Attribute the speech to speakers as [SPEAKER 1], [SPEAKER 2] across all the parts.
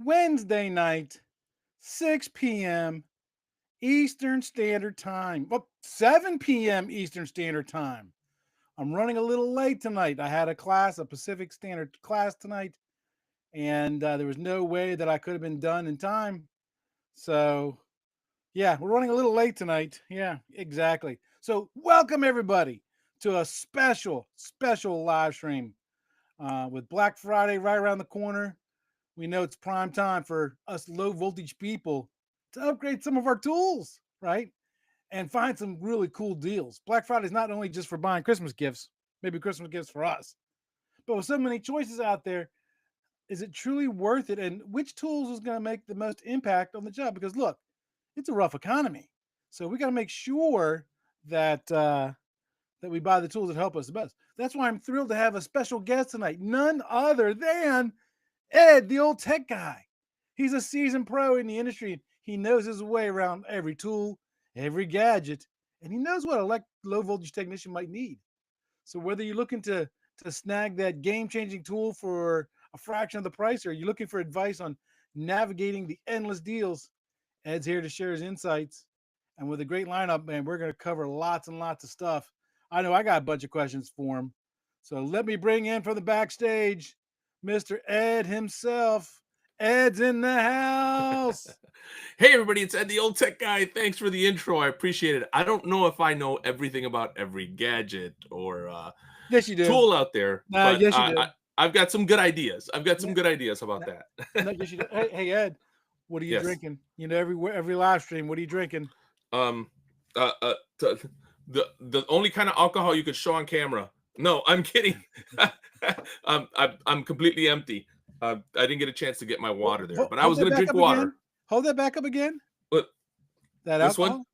[SPEAKER 1] Wednesday night, 6 p.m. Eastern Standard Time. Well, 7 p.m. Eastern Standard Time. I'm running a little late tonight. I had a Pacific Standard class tonight, and there was no way that I could have been done in time. So, yeah, we're running a little late tonight. Yeah, exactly. So, welcome everybody to a special live stream with Black Friday right around the corner. We know it's prime time for us low voltage people to upgrade some of our tools, right? And find some really cool deals. Black Friday is not only just for buying Christmas gifts, maybe Christmas gifts for us, but with so many choices out there, is it truly worth it? And which tools is going to make the most impact on the job? Because look, it's a rough economy, so we got to make sure that that we buy the tools that help us the best. That's why I'm thrilled to have a special guest tonight, none other than Ed, the old tech guy. He's a seasoned pro in the industry. He knows his way around every tool, every gadget, and he knows what a low voltage technician might need. So whether you're looking to snag that game changing tool for a fraction of the price, or you're looking for advice on navigating the endless deals, Ed's here to share his insights. And with a great lineup, man, we're going to cover lots and lots of stuff. I know I got a bunch of questions for him. So let me bring in from the backstage Mr. Ed himself. Ed's in the house.
[SPEAKER 2] Hey everybody, it's Ed the old tech guy. Thanks for the intro. I appreciate it. I don't know if I know everything about every gadget or
[SPEAKER 1] Yes, you do.
[SPEAKER 2] tool out there, but
[SPEAKER 1] Yes, you do.
[SPEAKER 2] I've got some good ideas. I've got some
[SPEAKER 1] No,
[SPEAKER 2] good ideas about
[SPEAKER 1] no,
[SPEAKER 2] that.
[SPEAKER 1] yes, you do. Hey, Ed, what are you
[SPEAKER 2] Yes.
[SPEAKER 1] drinking? You know, every live stream, what are you drinking?
[SPEAKER 2] Um. Uh. uh t- the only kind of alcohol you could show on camera. No, I'm kidding. I'm completely empty. I didn't get a chance to get my water there, but I
[SPEAKER 1] Hold
[SPEAKER 2] was
[SPEAKER 1] that
[SPEAKER 2] gonna
[SPEAKER 1] back
[SPEAKER 2] drink
[SPEAKER 1] up again.
[SPEAKER 2] water.
[SPEAKER 1] Hold that back up again.
[SPEAKER 2] But
[SPEAKER 1] That
[SPEAKER 2] this one,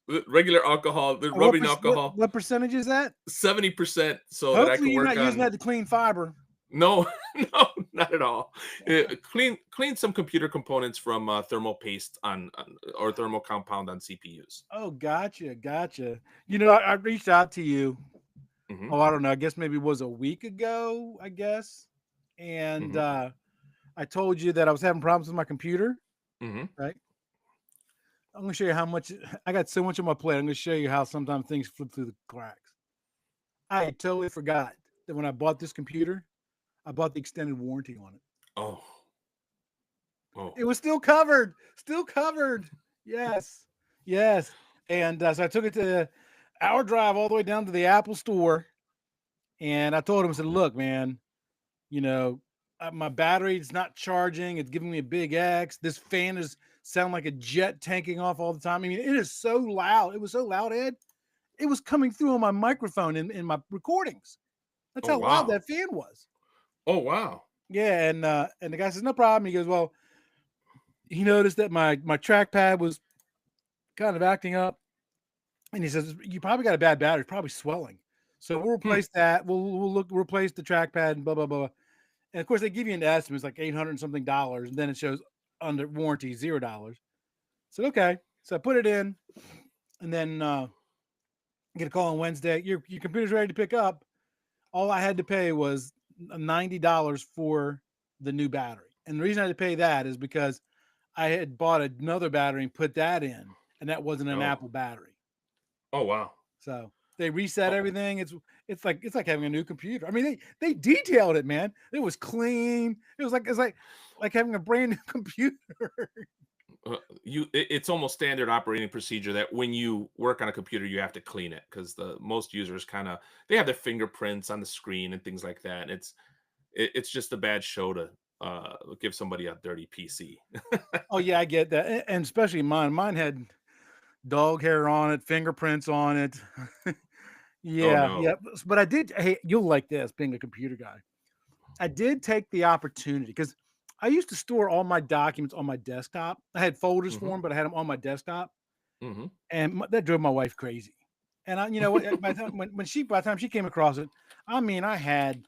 [SPEAKER 1] alcohol.
[SPEAKER 2] regular alcohol, the
[SPEAKER 1] What,
[SPEAKER 2] rubbing alcohol.
[SPEAKER 1] what percentage is that?
[SPEAKER 2] 70% so that I
[SPEAKER 1] Hopefully,
[SPEAKER 2] can
[SPEAKER 1] you're
[SPEAKER 2] work
[SPEAKER 1] not using
[SPEAKER 2] on.
[SPEAKER 1] that to clean fiber.
[SPEAKER 2] No, no, not at all. Clean some computer components from thermal paste on or thermal compound on CPUs.
[SPEAKER 1] Oh, gotcha. You know, I reached out to you.
[SPEAKER 2] Hmm.
[SPEAKER 1] Oh, I don't know. I guess maybe it was a week ago. I guess, and
[SPEAKER 2] Hmm.
[SPEAKER 1] I told you that I was having problems with my computer.
[SPEAKER 2] Hmm.
[SPEAKER 1] Right. I'm gonna show you how much I got. So much on my plate. I'm gonna show you how sometimes things flip through the cracks. I totally forgot that when I bought this computer, I bought the extended warranty on it.
[SPEAKER 2] Oh, oh,
[SPEAKER 1] It was still covered. Still covered. Yes. Yes. And so I took it to our drive all the way down to the Apple store. And I told him, I said, look, man, you know, my battery's not charging. It's giving me a big X. This fan is sound like a jet tanking off all the time. I mean, it is so loud. It was so loud, Ed. It was coming through on my microphone in my recordings. That's
[SPEAKER 2] oh,
[SPEAKER 1] how loud
[SPEAKER 2] wow.
[SPEAKER 1] that fan was.
[SPEAKER 2] Oh, wow.
[SPEAKER 1] Yeah, and the guy says, no problem. He goes, well, he noticed that my trackpad was kind of acting up, and he says you probably got a bad battery, it's probably swelling. So we'll
[SPEAKER 2] Hmm.
[SPEAKER 1] replace that. We'll replace the trackpad and blah blah blah. And of course, they give you an estimate, it's like $800 and something, and then it shows under warranty $0. So okay, so I put it in, and then get a call on Wednesday. Your computer's ready to pick up. All I had to pay was $90 for the new battery, and the reason I had to pay that is because I had bought another battery and put that in, and that wasn't an
[SPEAKER 2] Oh,
[SPEAKER 1] Apple battery.
[SPEAKER 2] oh, wow.
[SPEAKER 1] So they reset
[SPEAKER 2] Oh,
[SPEAKER 1] everything. It's like having a new computer. I mean, they detailed it, man. It was clean. It was like having a brand new computer.
[SPEAKER 2] it's almost standard operating procedure that when you work on a computer, you have to clean it because the most users kind of they have their fingerprints on the screen and things like that. It's just a bad show to give somebody a dirty PC.
[SPEAKER 1] Oh yeah, I get that, and especially mine. Mine had dog hair on it, fingerprints on it.
[SPEAKER 2] Oh
[SPEAKER 1] Yeah,
[SPEAKER 2] no.
[SPEAKER 1] but I did. Hey, you'll like this, being a computer guy. I did take the opportunity because I used to store all my documents on my desktop. I had folders for
[SPEAKER 2] Hmm.
[SPEAKER 1] them, but I had them on my desktop,
[SPEAKER 2] Hmm.
[SPEAKER 1] and that drove my wife crazy. And you know what? By the time she came across it, I mean, I had,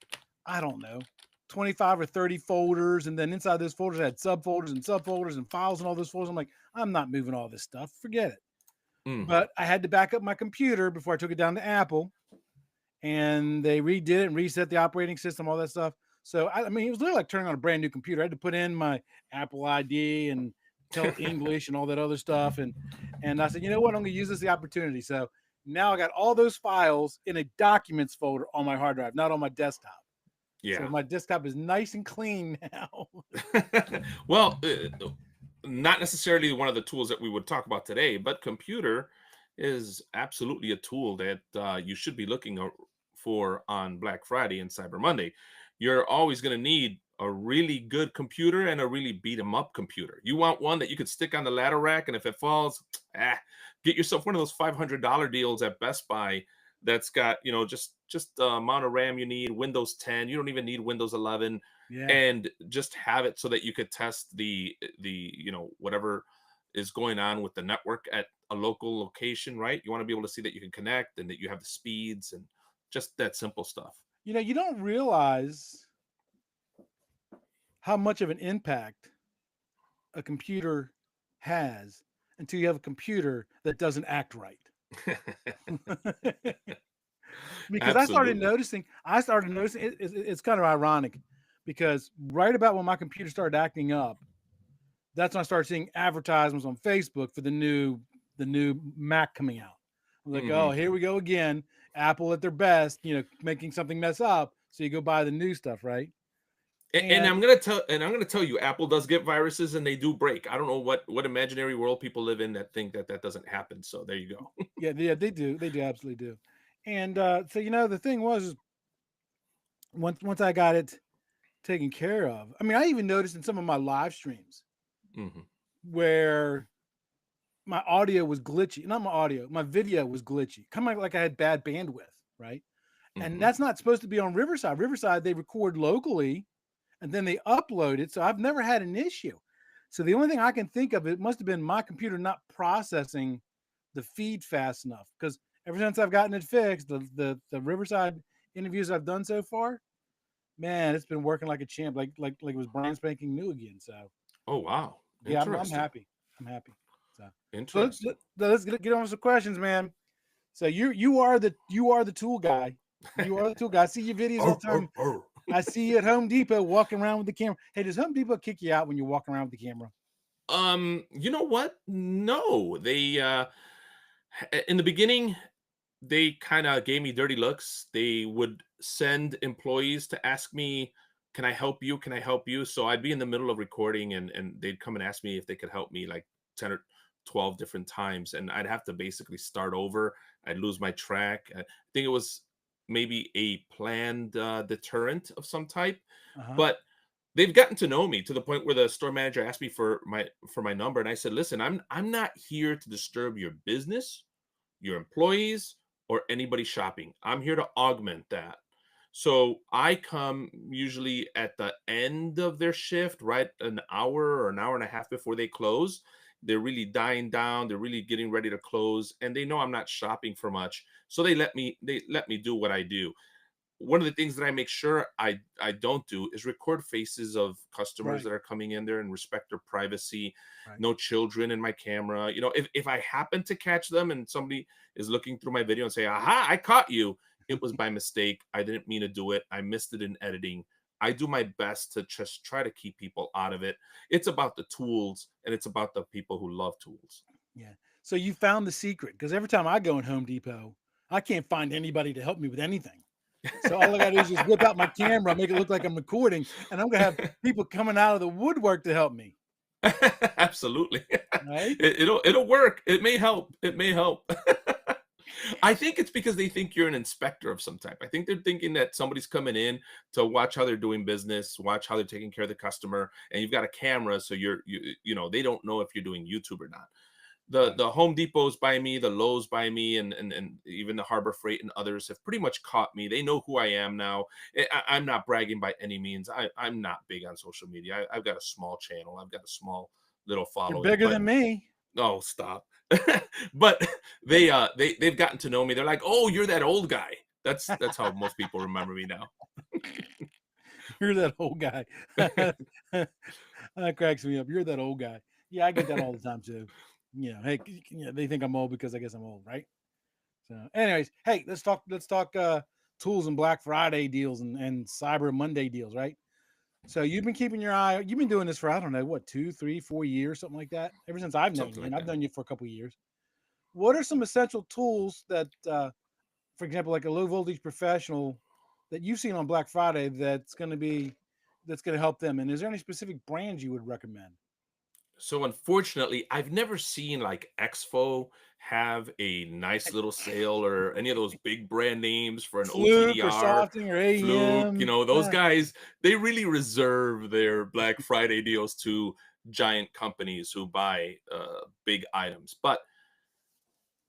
[SPEAKER 1] I don't know, 25 or 30 folders, and then inside those folders I had subfolders and subfolders and files and all those folders. I'm like, I'm not moving all this stuff. Forget it.
[SPEAKER 2] Hmm.
[SPEAKER 1] But I had to back up my computer before I took it down to Apple, and they redid it and reset the operating system, all that stuff. So I mean, it was literally like turning on a brand new computer. I had to put in my Apple ID and tell English and all that other stuff. And I said, you know what? I'm going to use this as the opportunity. So now I got all those files in a documents folder on my hard drive, not on my desktop. So
[SPEAKER 2] Yeah.
[SPEAKER 1] my desktop is nice and clean now.
[SPEAKER 2] Well, not necessarily one of the tools that we would talk about today, but computer is absolutely a tool that you should be looking for on Black Friday and Cyber Monday. You're always going to need a really good computer and a really beat 'em up computer. You want one that you could stick on the ladder rack, and if it falls, get yourself one of those $500 deals at Best Buy that's got, just the amount of RAM you need, Windows 10. You don't even need Windows 11,
[SPEAKER 1] Yeah.
[SPEAKER 2] and just have it so that you could test the whatever is going on with the network at a local location, right? You want to be able to see that you can connect and that you have the speeds and just that simple stuff.
[SPEAKER 1] You don't realize how much of an impact a computer has until you have a computer that doesn't act right. Because
[SPEAKER 2] Absolutely.
[SPEAKER 1] I started noticing it's kind of ironic because right about when my computer started acting up, that's when I started seeing advertisements on Facebook for the new Mac coming out. I'm like, oh,
[SPEAKER 2] Hmm.
[SPEAKER 1] here we go again. Apple at their best, making something mess up. So you go buy the new stuff, right?
[SPEAKER 2] And
[SPEAKER 1] And
[SPEAKER 2] I'm gonna tell you, Apple does get viruses and they do break. I don't know what imaginary world people live in that think that that doesn't happen. So there you go.
[SPEAKER 1] yeah, they do. They do absolutely do. And so the thing was is once I got it taken care of. I mean, I even noticed in some of my live streams
[SPEAKER 2] Hmm.
[SPEAKER 1] where my audio was glitchy. Not my audio, my video was glitchy. Kind of like I had bad bandwidth, right? And
[SPEAKER 2] Hmm.
[SPEAKER 1] that's not supposed to be on Riverside. Riverside, they record locally and then they upload it. So I've never had an issue. So the only thing I can think of, it must have been my computer not processing the feed fast enough. Because ever since I've gotten it fixed, the Riverside interviews I've done so far, man, it's been working like a champ, like it was brand spanking new again. So
[SPEAKER 2] Oh wow,
[SPEAKER 1] yeah, I'm
[SPEAKER 2] interesting,
[SPEAKER 1] happy. I'm happy. So
[SPEAKER 2] interesting.
[SPEAKER 1] let's get on with some questions, man. So you are the tool guy. You are the tool guy. I see your videos all
[SPEAKER 2] Arr,
[SPEAKER 1] the
[SPEAKER 2] arr,
[SPEAKER 1] time.
[SPEAKER 2] arr.
[SPEAKER 1] I see you at Home Depot walking around with the camera. Hey, does Home Depot kick you out when you're walking around with the camera?
[SPEAKER 2] You know what? No, they in the beginning they kind of gave me dirty looks. They would send employees to ask me, "Can I help you? Can I help you?" So I'd be in the middle of recording, and they'd come and ask me if they could help me like 10 or 12 different times, and I'd have to basically start over. I'd lose my track. I think it was maybe a planned deterrent of some type,
[SPEAKER 1] Uh huh.
[SPEAKER 2] but they've gotten to know me to the point where the store manager asked me for my number, and I said, "Listen, I'm not here to disturb your business, your employees, or anybody shopping. I'm here to augment that." So I come usually at the end of their shift, right an hour or an hour and a half before they close. They're really dying down, they're really getting ready to close, and they know I'm not shopping for much. So they let me do what I do. One of the things that I make sure I don't do is record faces of customers
[SPEAKER 1] Right.
[SPEAKER 2] that are coming in there and respect their privacy.
[SPEAKER 1] Right.
[SPEAKER 2] No children in my camera. If I happen to catch them and somebody is looking through my video and say, "Aha, I caught you," it was by mistake. I didn't mean to do it. I missed it in editing. I do my best to just try to keep people out of it. It's about the tools and it's about the people who love tools.
[SPEAKER 1] Yeah. So you found the secret because every time I go in Home Depot, I can't find anybody to help me with anything. So all I got to do is just whip out my camera, make it look like I'm recording, and I'm gonna have people coming out of the woodwork to help me.
[SPEAKER 2] Absolutely.
[SPEAKER 1] Right?
[SPEAKER 2] It'll work. It may help. It may help. I think it's because they think you're an inspector of some type. I think they're thinking that somebody's coming in to watch how they're doing business, watch how they're taking care of the customer, and you've got a camera, so they don't know if you're doing YouTube or not. The
[SPEAKER 1] Right.
[SPEAKER 2] the Home Depots by me, the Lowe's by me, and even the Harbor Freight and others have pretty much caught me. They know who I am now. I'm not bragging by any means. I'm not big on social media. I've got a small channel. I've got a small little
[SPEAKER 1] You're
[SPEAKER 2] following,
[SPEAKER 1] bigger
[SPEAKER 2] but
[SPEAKER 1] than me.
[SPEAKER 2] oh, stop. But they've gotten to know me. They're like, "Oh, you're that old guy." That's how most people remember me now.
[SPEAKER 1] You're that old guy. That cracks me up. You're that old guy. Yeah, I get that all the time too. Hey, they think I'm old because I guess I'm old, right? So, anyways, hey, let's talk. Let's talk. tools and Black Friday deals and Cyber Monday deals, right? So you've been keeping your eye. You've been doing this for I don't know what 2, 3, 4 years, something like that. Ever since I've known
[SPEAKER 2] something
[SPEAKER 1] you, and
[SPEAKER 2] like
[SPEAKER 1] I've
[SPEAKER 2] that.
[SPEAKER 1] known you for a couple of years. What are some essential tools that, for example, like a low voltage professional that you've seen on Black Friday that's going to help them? And is there any specific brands you would recommend?
[SPEAKER 2] So unfortunately, I've never seen like Expo have a nice little sale or any of those big brand names for an
[SPEAKER 1] Fluke or
[SPEAKER 2] OTDR,
[SPEAKER 1] Softing or
[SPEAKER 2] Fluke,
[SPEAKER 1] AEM?
[SPEAKER 2] those guys, they really reserve their Black Friday deals to giant companies who buy big items. But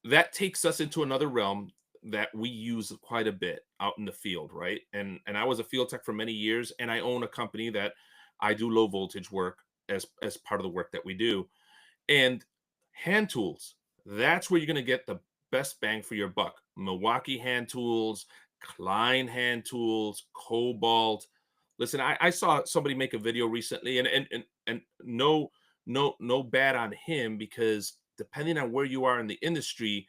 [SPEAKER 2] that takes us into another realm that we use quite a bit out in the field, right? And I was a field tech for many years, and I own a company that I do low voltage work as part of the work that we do. And hand tools, that's where you're going to get the best bang for your buck. Milwaukee hand tools, Klein hand tools, Cobalt. Listen, I saw somebody make a video recently, and no bad on him, because depending on where you are in the industry,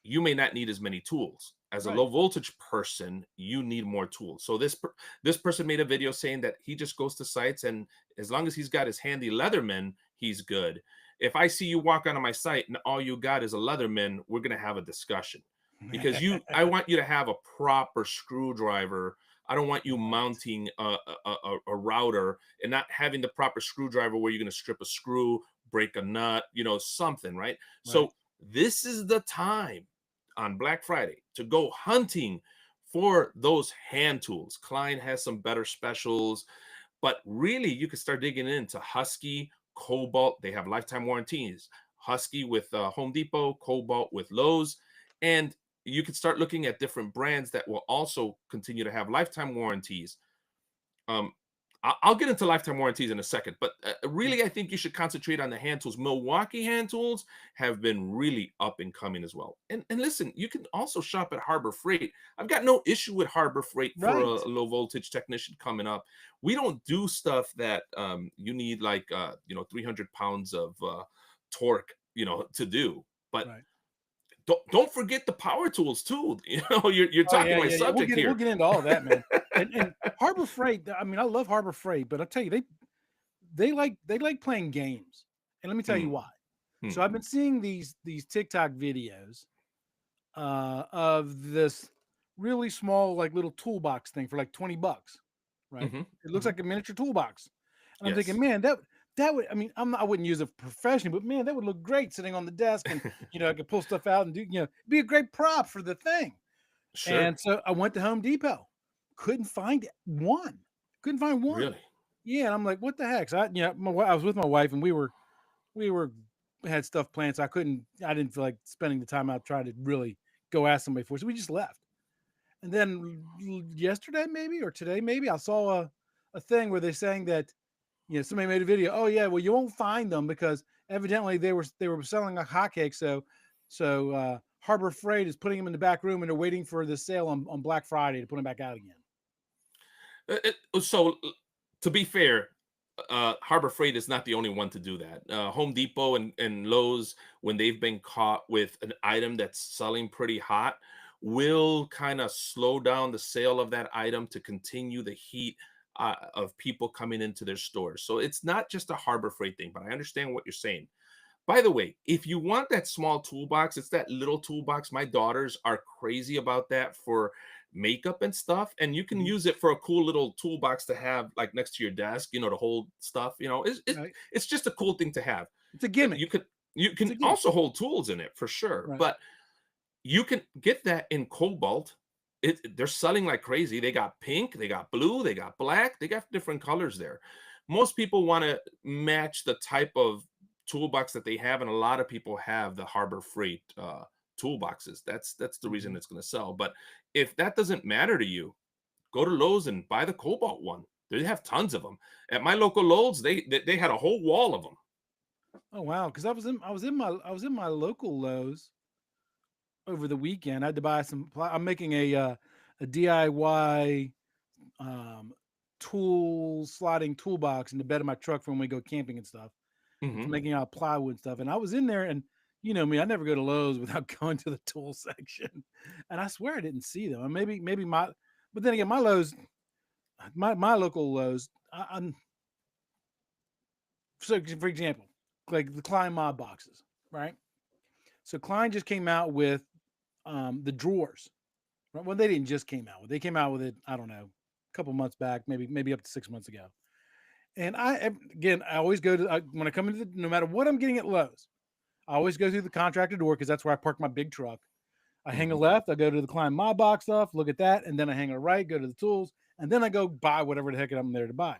[SPEAKER 2] you may not need as many tools. As a
[SPEAKER 1] Right.
[SPEAKER 2] low voltage person, you need more tools. So this person made a video saying that he just goes to sites, and as long as he's got his handy Leatherman, he's good. If I see you walk onto my site and all you got is a Leatherman, we're gonna have a discussion, because I want you to have a proper screwdriver. I don't want you
[SPEAKER 1] Right.
[SPEAKER 2] mounting a router and not having the proper screwdriver where you're gonna strip a screw, break a nut, something, right?
[SPEAKER 1] Right.
[SPEAKER 2] So this is the time on Black Friday to go hunting for those hand tools. Klein has some better specials, but really you can start digging into Husky, Cobalt. They have lifetime warranties. Husky with Home Depot, Cobalt with Lowe's, and you can start looking at different brands that will also continue to have lifetime warranties. um, I'll get into lifetime warranties in a second, but
[SPEAKER 1] Yeah.
[SPEAKER 2] really, I think you should concentrate on the hand tools. Milwaukee hand tools have been really up and coming as well. And listen, you can also shop at Harbor Freight. I've got no issue with Harbor Freight for
[SPEAKER 1] Right.
[SPEAKER 2] a low voltage technician coming up. We don't do stuff that you need like 300 pounds of torque, to do. But
[SPEAKER 1] Right.
[SPEAKER 2] don't forget the power tools too. You're
[SPEAKER 1] Oh
[SPEAKER 2] talking
[SPEAKER 1] yeah,
[SPEAKER 2] my
[SPEAKER 1] yeah, yeah.
[SPEAKER 2] subject
[SPEAKER 1] We'll
[SPEAKER 2] here.
[SPEAKER 1] get into all of that, man. And Harbor Freight. I mean, I love Harbor Freight, but I'll tell you, they like playing games, and let me tell you
[SPEAKER 2] Hmm,
[SPEAKER 1] why. So
[SPEAKER 2] hmm,
[SPEAKER 1] I've been seeing these TikTok videos of this really small, like little toolbox thing for like $20, right?
[SPEAKER 2] hmm,
[SPEAKER 1] It looks
[SPEAKER 2] hmm.
[SPEAKER 1] like a miniature toolbox, and I'm thinking,
[SPEAKER 2] Yes.
[SPEAKER 1] man, that would. I mean, I wouldn't use it professionally, but man, that would look great sitting on the desk, and I could pull stuff out and do, be a great prop for the thing.
[SPEAKER 2] Sure.
[SPEAKER 1] And so I went to Home Depot, couldn't find one, couldn't find one.
[SPEAKER 2] Really?
[SPEAKER 1] Yeah, and I'm like, what the heck? So I was with my wife, and we had stuff planned, so I didn't feel like spending the time out trying to really go ask somebody for it. So we just left. And then yesterday, maybe, or today, maybe, I saw a thing where they're saying that somebody made a video. Oh yeah, well you won't find them because evidently they were selling a hotcake. So Harbor Freight is putting them in the back room and they're waiting for the sale on Black Friday to put them back out again.
[SPEAKER 2] So, to be fair, Harbor Freight is not the only one to do that. Home Depot and Lowe's, when they've been caught with an item that's selling pretty hot, will kind of slow down the sale of that item to continue the heat of people coming into their stores. So it's not just a Harbor Freight thing, but I understand what you're saying. By the way, if you want that small toolbox, it's that little toolbox. My daughters are crazy about that for makeup and stuff. And you can
[SPEAKER 1] Mhm.
[SPEAKER 2] use it for a cool little toolbox to have like next to your desk, to hold stuff.
[SPEAKER 1] Right?
[SPEAKER 2] It's just a cool thing to have.
[SPEAKER 1] It's a
[SPEAKER 2] You
[SPEAKER 1] gimmick.
[SPEAKER 2] could you
[SPEAKER 1] It's
[SPEAKER 2] can
[SPEAKER 1] a gimmick.
[SPEAKER 2] also hold tools in it for sure,
[SPEAKER 1] Right.
[SPEAKER 2] but you can get that in cobalt. They're selling like crazy. They got pink, they got blue, they got black, they got different colors there. Most people want to match the type of toolbox that they have, and a lot of people have the Harbor Freight toolboxes. That's the reason
[SPEAKER 1] Mhm.
[SPEAKER 2] it's going to sell. But if that doesn't matter to you, go to Lowe's and buy the cobalt one. They have tons of them. At my local Lowe's, they had a whole wall of them.
[SPEAKER 1] Oh wow, because I was in my local Lowe's over the weekend. I had to buy I'm making a DIY um, sliding toolbox in the bed of my truck for when we go camping and stuff. It's
[SPEAKER 2] Hmm.
[SPEAKER 1] making out of plywood and stuff. And I was in there, and you know me, I never go to Lowe's without going to the tool section, and I swear I didn't see them. Maybe my, but then again, my Lowe's, my local Lowe's, I'm so for example, like the Klein Mob boxes, right? So Klein just came out with the drawers. Right? Well, they didn't just came out with. They came out with it. I don't know, a couple months back, maybe up to 6 months ago. And again, I always go to when I come into no matter what I'm getting at Lowe's, I always go through the contractor door because that's where I park my big truck. I hang a
[SPEAKER 2] Hmm.
[SPEAKER 1] left, I go to the Klein Mob box stuff, look at that, and then I hang a right, go to the tools, and then I go buy whatever the heck I'm there to buy.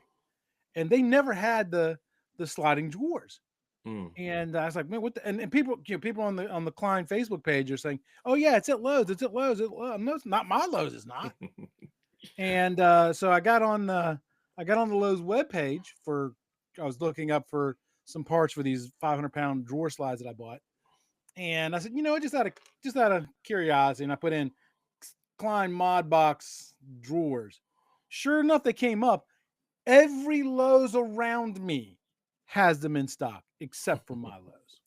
[SPEAKER 1] And they never had the sliding drawers.
[SPEAKER 2] Mm.
[SPEAKER 1] And I was like, man, what the, and people, people on the Klein Facebook page are saying, oh yeah, it's at Lowe's, it's at Lowe's, it's at Lowe's. No, it's not my Lowe's, it's not. And so I got on the Lowe's webpage for I was looking up for some parts for these 500-pound drawer slides that I bought. And I said, you know, just out of curiosity, and I put in Klein Mod Box drawers. Sure enough, they came up. Every Lowe's around me has them in stock, except for my Lowe's.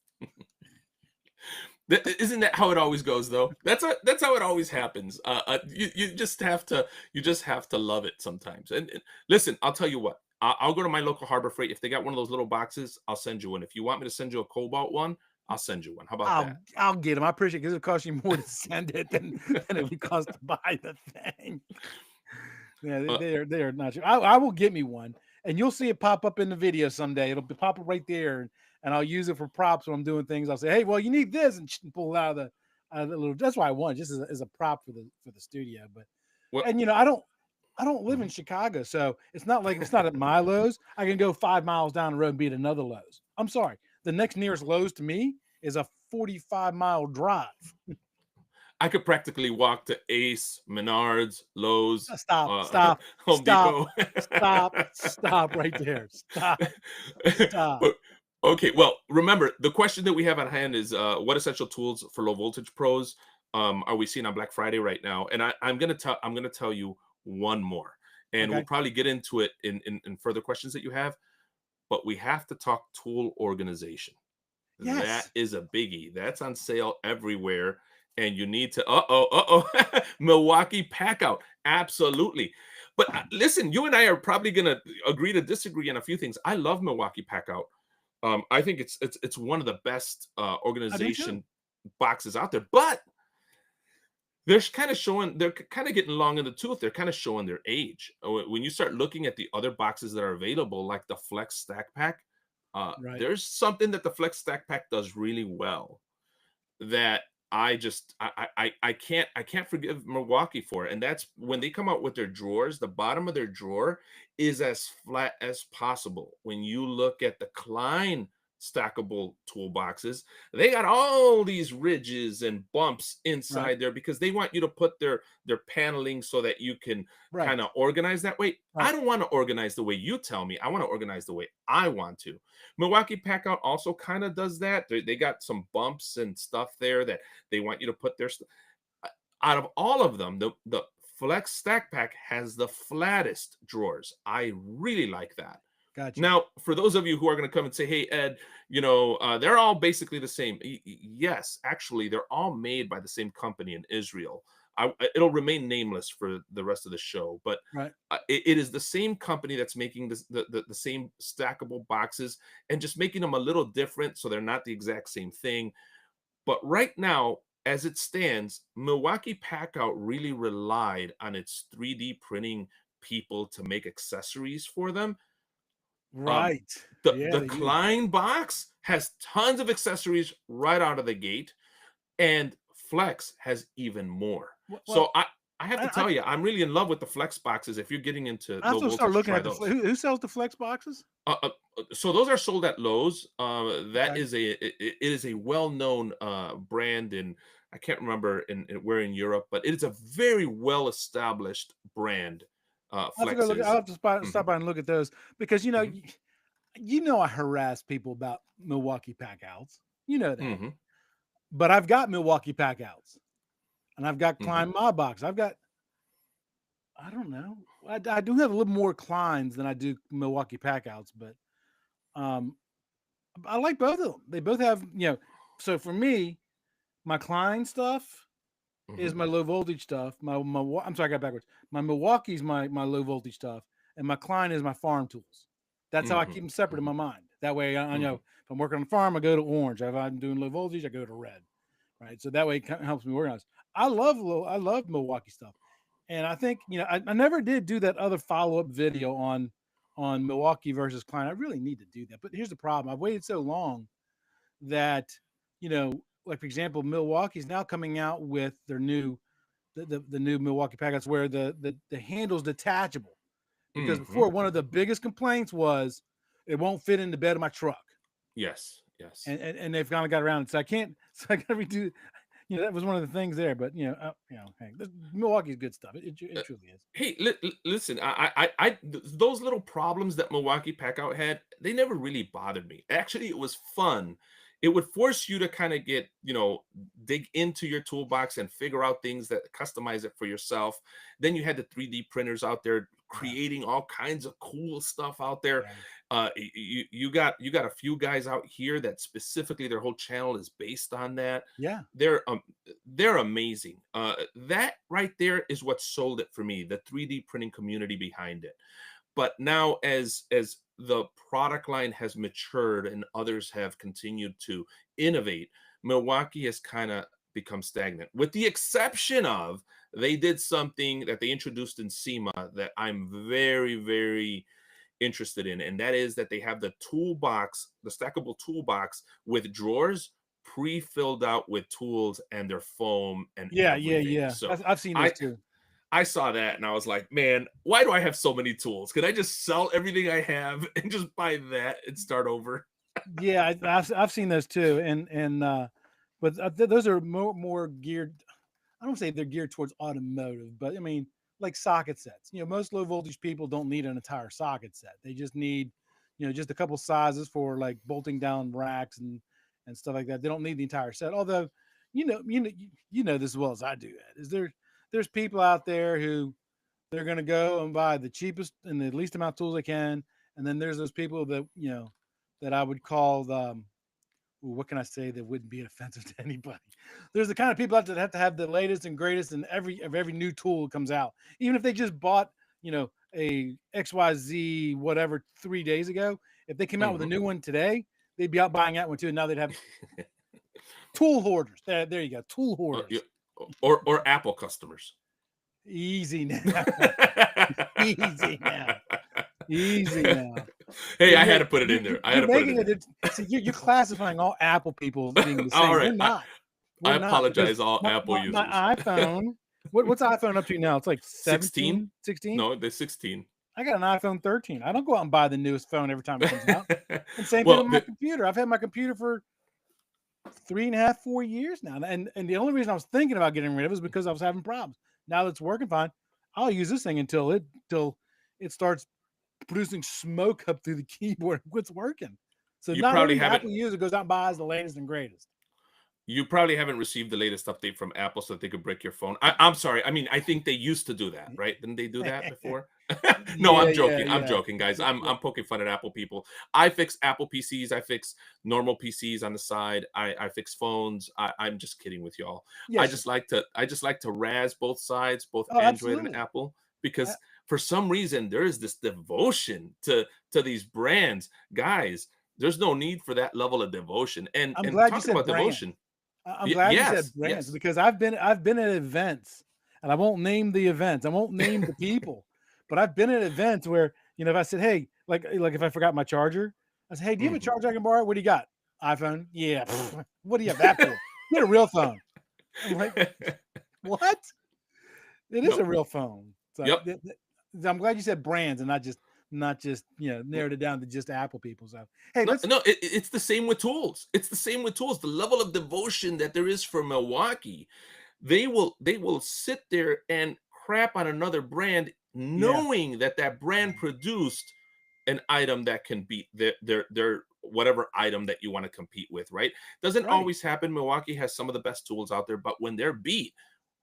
[SPEAKER 2] Isn't that how it always goes, though? That's how it always happens. You just have to love it sometimes. And listen, I'll tell you what. I'll go to my local Harbor Freight. If they got one of those little boxes, I'll send you one. If you want me to send you a Cobalt one, I'll send you one. How about that?
[SPEAKER 1] I'll get them. I appreciate it because it'll cost you more to send it than it would cost to buy the thing. Yeah,
[SPEAKER 2] Uh,
[SPEAKER 1] they are not sure. I will get me one, and you'll see it pop up in the video someday. It'll pop up right there, and I'll use it for props when I'm doing things. I'll say, "Hey, well, you need this," and pull it out of the little. That's why I want it, just as a prop for the studio. But
[SPEAKER 2] well,
[SPEAKER 1] and I don't live in
[SPEAKER 2] mhm.
[SPEAKER 1] Chicago, so it's not like it's not at my Lowe's. I can go 5 miles down the road and be at another Lowe's. I'm sorry, the next nearest Lowe's to me is a 45-mile drive.
[SPEAKER 2] I could practically walk to Ace, Menards, Lowe's,
[SPEAKER 1] Stop,
[SPEAKER 2] uh,
[SPEAKER 1] stop,
[SPEAKER 2] Home
[SPEAKER 1] stop,
[SPEAKER 2] Depot.
[SPEAKER 1] stop right there. Stop, stop.
[SPEAKER 2] But okay, well, remember the question that we have at hand is what essential tools for low voltage pros are we seeing on Black Friday right now? And I'm gonna tell you one more, and we'll
[SPEAKER 1] Okay.
[SPEAKER 2] probably get into it in further questions that you have. But we have to talk tool organization. That
[SPEAKER 1] Yes,
[SPEAKER 2] is a biggie. That's on sale everywhere. And you need to, Milwaukee pack out. Absolutely. But listen, you and I are probably going to agree to disagree on a few things. I love Milwaukee pack out. I think it's one of the best
[SPEAKER 1] I do too.
[SPEAKER 2] organization boxes out there. But they're kind of getting long in the tooth. They're kind of showing their age. When you start looking at the other boxes that are available, like the Flex Stack Pack,
[SPEAKER 1] Right.
[SPEAKER 2] there's something that the Flex Stack Pack does really well that I can't forgive Milwaukee for it. And that's when they come out with their drawers, the bottom of their drawer is as flat as possible. When you look at the Klein stackable toolboxes, they got all these ridges and bumps
[SPEAKER 1] Right.
[SPEAKER 2] inside there because they want you to put their paneling so that you can kind
[SPEAKER 1] Right.
[SPEAKER 2] of organize that way. I
[SPEAKER 1] Right.
[SPEAKER 2] don't want to organize the way you tell me. I want to organize the way I want to. Milwaukee Packout also kind of does that. They got some bumps and stuff there that they want you to put their out of all of them. The Flex Stack Pack has the flattest drawers. I really like that.
[SPEAKER 1] Gotcha.
[SPEAKER 2] Now, for those of you who are going to come and say, "Hey, Ed, they're all basically the same." Yes, actually, they're all made by the same company in Israel. It'll remain nameless for the rest of the show, but
[SPEAKER 1] Right.
[SPEAKER 2] it is the same company that's making the same stackable boxes and just making them a little different so they're not the exact same thing. But right now, as it stands, Milwaukee Packout really relied on its 3D printing people to make accessories for them. Um,
[SPEAKER 1] Right.
[SPEAKER 2] the
[SPEAKER 1] Yeah,
[SPEAKER 2] the
[SPEAKER 1] they do.
[SPEAKER 2] Klein box has tons of accessories right out of the gate, and Flex has even more. So
[SPEAKER 1] Well,
[SPEAKER 2] I have to
[SPEAKER 1] I
[SPEAKER 2] tell you, I'm really in love with the Flex boxes. If you're getting into
[SPEAKER 1] I
[SPEAKER 2] low
[SPEAKER 1] also start
[SPEAKER 2] voltage,
[SPEAKER 1] looking
[SPEAKER 2] try
[SPEAKER 1] at
[SPEAKER 2] those.
[SPEAKER 1] who sells the flex boxes.
[SPEAKER 2] So those are sold at Lowe's. That
[SPEAKER 1] Okay.
[SPEAKER 2] is it is a well-known brand in I can't remember where in Europe, but it is a very well-established brand.
[SPEAKER 1] I have to go
[SPEAKER 2] Flex
[SPEAKER 1] look. I'll
[SPEAKER 2] is.
[SPEAKER 1] have to stop
[SPEAKER 2] Mhm,
[SPEAKER 1] by and look at those because
[SPEAKER 2] mhm,
[SPEAKER 1] you know I harass people about Milwaukee Packouts. You know that,
[SPEAKER 2] mhm,
[SPEAKER 1] but I've got Milwaukee Packouts and I've got
[SPEAKER 2] mhm.
[SPEAKER 1] Klein Mod Box. I've got I don't know. I do have a little more Kleins than I do Milwaukee Packouts, but um, I like both of them. They both have So for me, my Klein stuff is
[SPEAKER 2] Mhm,
[SPEAKER 1] my low voltage stuff. I'm sorry, I got backwards. My Milwaukee's my low voltage stuff, and my Klein is my farm tools. That's how I keep
[SPEAKER 2] mhm,
[SPEAKER 1] them separate in
[SPEAKER 2] mhm,
[SPEAKER 1] my mind. That way, I know
[SPEAKER 2] mhm.
[SPEAKER 1] if I'm working on the farm, I go to orange. If I'm doing low voltage, I go to red. Right. So that way, it helps me organize. I love Milwaukee stuff, and I think I never did do that other follow up video on Milwaukee versus Klein. I really need to do that, but here's the problem: I've waited so long that you know, like for example, Milwaukee's now coming out with their new the new Milwaukee packets where the handle's detachable. Because
[SPEAKER 2] Mhm.
[SPEAKER 1] before, one of the biggest complaints was it won't fit in the bed of my truck,
[SPEAKER 2] Yes, yes.
[SPEAKER 1] and they've kind of got around it. So I can't. So I got to redo. That was one of the things there. But hey, Milwaukee's good stuff. It
[SPEAKER 2] Uh,
[SPEAKER 1] truly is.
[SPEAKER 2] hey, listen, those little problems that Milwaukee Packout had, they never really bothered me. Actually, it was fun. It would force you to kind of get, dig into your toolbox and figure out things that customize it for yourself. Then you had the 3D printers out there
[SPEAKER 1] Yeah,
[SPEAKER 2] creating all kinds of cool stuff out there.
[SPEAKER 1] yeah,
[SPEAKER 2] You got a few guys out here that specifically their whole channel is based on that.
[SPEAKER 1] yeah,
[SPEAKER 2] They're amazing. That right there is what sold it for me, the 3D printing community behind it. But now as the product line has matured and others have continued to innovate, Milwaukee has kind of become stagnant. With the exception of they did something that they introduced in SEMA that I'm very, very interested in, and that is that they have the toolbox, the stackable toolbox with drawers pre-filled out with tools and their foam and
[SPEAKER 1] yeah, yeah,
[SPEAKER 2] everything.
[SPEAKER 1] yeah.
[SPEAKER 2] So
[SPEAKER 1] I've seen those
[SPEAKER 2] I
[SPEAKER 1] too.
[SPEAKER 2] I saw that and I was like, man, why do I have so many tools? Could I just sell everything I have and just buy that and start over?
[SPEAKER 1] Yeah, I've seen those too, but those are more geared. I don't say they're geared towards automotive, but I mean, like socket sets. Most low voltage people don't need an entire socket set. They just need, just a couple sizes for like bolting down racks and stuff like that. They don't need the entire set. Although, you know this as well as I do. That is there's people out there who they're going to go and buy the cheapest and the least amount of tools they can, and then there's those people that that I would call what can I say that wouldn't be offensive to anybody? There's the kind of people out there that have to have the latest and greatest in every new tool that comes out, even if they just bought a XYZ whatever 3 days ago. If they came out with a
[SPEAKER 2] Mhm.
[SPEAKER 1] new one today, they'd be out buying that one too. And now they'd have tool hoarders. There you go, tool
[SPEAKER 2] Yeah,
[SPEAKER 1] hoarders.
[SPEAKER 2] or Apple customers.
[SPEAKER 1] Easy now, easy now, easy now.
[SPEAKER 2] Hey,
[SPEAKER 1] You're
[SPEAKER 2] I had
[SPEAKER 1] you're
[SPEAKER 2] to put it
[SPEAKER 1] you're,
[SPEAKER 2] in
[SPEAKER 1] you're
[SPEAKER 2] there. I had
[SPEAKER 1] you're
[SPEAKER 2] to put it
[SPEAKER 1] making
[SPEAKER 2] in
[SPEAKER 1] it.
[SPEAKER 2] there.
[SPEAKER 1] See, you're classifying all Apple people being the
[SPEAKER 2] All
[SPEAKER 1] same.
[SPEAKER 2] right.
[SPEAKER 1] We're not.
[SPEAKER 2] I
[SPEAKER 1] We're not because
[SPEAKER 2] apologize, all Apple users.
[SPEAKER 1] my iPhone. What's iPhone up to now? It's like
[SPEAKER 2] 16?
[SPEAKER 1] 17, 16.
[SPEAKER 2] No, they're 16.
[SPEAKER 1] I got an iPhone 13. I don't go out and buy the newest phone every time it comes out. And same thing
[SPEAKER 2] Well,
[SPEAKER 1] with my computer. I've had my computer for 3.5, 4 years now, and the only reason I was thinking about getting rid of it is because I was having problems. Now that it's working fine, I'll use this thing until it starts producing smoke up through the keyboard and quits working. So
[SPEAKER 2] you
[SPEAKER 1] not
[SPEAKER 2] probably
[SPEAKER 1] every
[SPEAKER 2] haven't
[SPEAKER 1] Apple user goes out and buys the latest and greatest.
[SPEAKER 2] you probably haven't received the latest update from Apple so that they could break your phone. I'm sorry. I mean, I think they used to do that, right? Didn't they do that before? No,
[SPEAKER 1] Yeah,
[SPEAKER 2] I'm
[SPEAKER 1] yeah,
[SPEAKER 2] joking. I'm
[SPEAKER 1] yeah,
[SPEAKER 2] joking, guys.
[SPEAKER 1] yeah,
[SPEAKER 2] I'm
[SPEAKER 1] yeah.
[SPEAKER 2] I'm poking fun at Apple people. I fix Apple PCs. I fix normal PCs on the side. I fix phones. I'm just kidding with y'all.
[SPEAKER 1] Yeah, sure.
[SPEAKER 2] I just like to razz both sides, both
[SPEAKER 1] Oh,
[SPEAKER 2] Android and
[SPEAKER 1] absolutely.
[SPEAKER 2] Apple,
[SPEAKER 1] Uh,
[SPEAKER 2] because for some reason there is this devotion to these brands, guys. There's no need for that level of devotion. And
[SPEAKER 1] I'm
[SPEAKER 2] and
[SPEAKER 1] glad you
[SPEAKER 2] talking
[SPEAKER 1] said
[SPEAKER 2] about
[SPEAKER 1] brands.
[SPEAKER 2] devotion,
[SPEAKER 1] I'm glad you said
[SPEAKER 2] yes,
[SPEAKER 1] brands
[SPEAKER 2] yes.
[SPEAKER 1] because I've been at events, and I won't name the events. I won't name the people, but I've been at events where if I said, "Hey," like if I forgot my charger, I said, "Hey, do you have a
[SPEAKER 2] Mhm.
[SPEAKER 1] charger I can borrow? What do you got? iPhone? Yeah. What do you have that for? Get a real phone." I'm like, "What? It is
[SPEAKER 2] No,
[SPEAKER 1] a real phone." So
[SPEAKER 2] yep.
[SPEAKER 1] I'm glad you said brands and not just narrowed it down to just Apple people. So hey,
[SPEAKER 2] No,
[SPEAKER 1] let's
[SPEAKER 2] no, it's the same with tools. It's the same with tools. The level of devotion that there is for Milwaukee, they will sit there and crap on another brand,
[SPEAKER 1] yeah,
[SPEAKER 2] knowing that that brand produced an item that can beat their whatever item that you want to compete with. Right? Doesn't
[SPEAKER 1] right.
[SPEAKER 2] always happen. Milwaukee has some of the best tools out there, but when they're beat,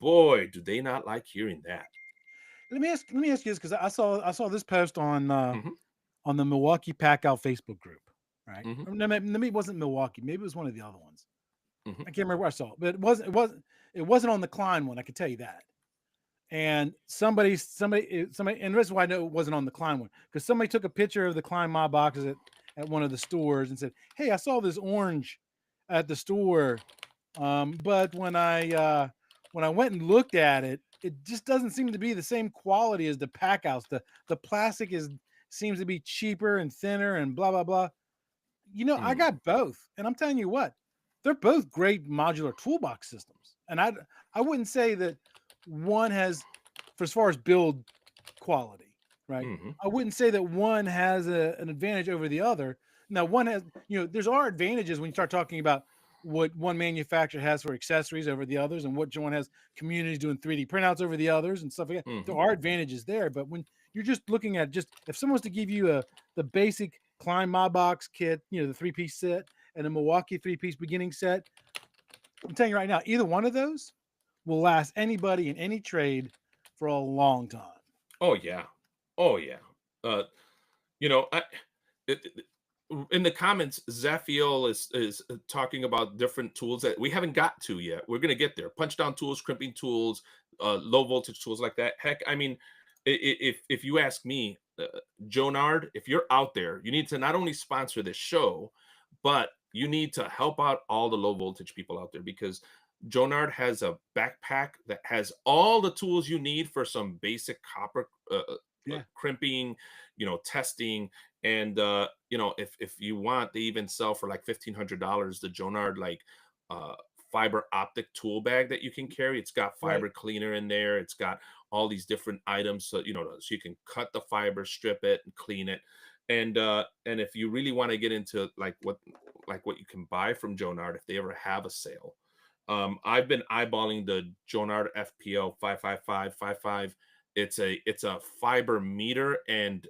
[SPEAKER 2] boy, do they not like hearing that.
[SPEAKER 1] Let me ask you this because I saw this post
[SPEAKER 2] Hmm.
[SPEAKER 1] on the Milwaukee Packout Facebook group, right?
[SPEAKER 2] Hmm.
[SPEAKER 1] Or no, maybe it wasn't Milwaukee. Maybe it was one of the other ones.
[SPEAKER 2] Mhm.
[SPEAKER 1] I can't remember where I saw it, but it wasn't on the Klein one. I can tell you that. And somebody, and this is why I know it wasn't on the Klein one, because somebody took a picture of the Klein mob boxes at one of the stores and said, "Hey, I saw this orange at the store, but when I went and looked at it, it just doesn't seem to be the same quality as the pack house. The plastic is seems to be cheaper and thinner and blah blah blah." I
[SPEAKER 2] Mm.
[SPEAKER 1] got both, and I'm telling you what, they're both great modular toolbox systems. And I wouldn't say that one has, for as far as build quality, right?
[SPEAKER 2] Mhm.
[SPEAKER 1] I wouldn't say that one has an advantage over the other. Now, one has, there's are advantages when you start talking about what one manufacturer has for accessories over the others, and what one has communities doing 3D printouts over the others and stuff like that. There
[SPEAKER 2] Mhm.
[SPEAKER 1] are advantages there, but when you're just looking at, just if someone was to give you the basic Klein Mob Box kit, the 3-piece set, and a Milwaukee 3-piece beginning set, I'm telling you right now, either one of those will last anybody in any trade for a long time.
[SPEAKER 2] Oh, yeah. Oh, yeah. Uh, I in the comments, Zaphiel is talking about different tools that we haven't got to yet. We're gonna get there. Punch down tools, crimping tools, low voltage tools like that. Heck, I mean, if you ask me, Jonard, if you're out there, you need to not only sponsor this show, but you need to help out all the low voltage people out there, because Jonard has a backpack that has all the tools you need for some basic copper
[SPEAKER 1] Yeah.
[SPEAKER 2] crimping, testing, and if you want, they even sell for like $1,500 the Jonard like uh, fiber optic tool bag that you can carry. It's got
[SPEAKER 1] Right.
[SPEAKER 2] fiber cleaner in there. It's got all these different items, so so you can cut the fiber, strip it, and clean it. And if you really want to get into like what you can buy from Jonard if they ever have a sale, I've been eyeballing the Jonard FPO 55555. It's a fiber meter and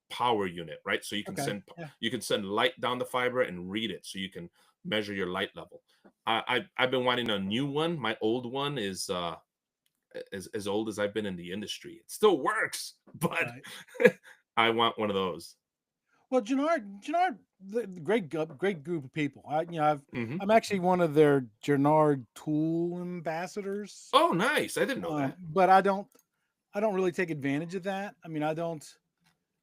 [SPEAKER 2] power unit, right? So
[SPEAKER 1] Okay. Yeah.
[SPEAKER 2] you can send light down the fiber and read it, so you can measure your light level. I've been wanting a new one. My old one is as old as I've been in the industry. It still works, but
[SPEAKER 1] Right.
[SPEAKER 2] I want one of those.
[SPEAKER 1] Well, Gennard, the great group of people.
[SPEAKER 2] Hmm.
[SPEAKER 1] I'm actually one of their Gennard tool ambassadors,
[SPEAKER 2] Oh, nice! I didn't know that.
[SPEAKER 1] but I don't really take advantage of that. I mean, I don't.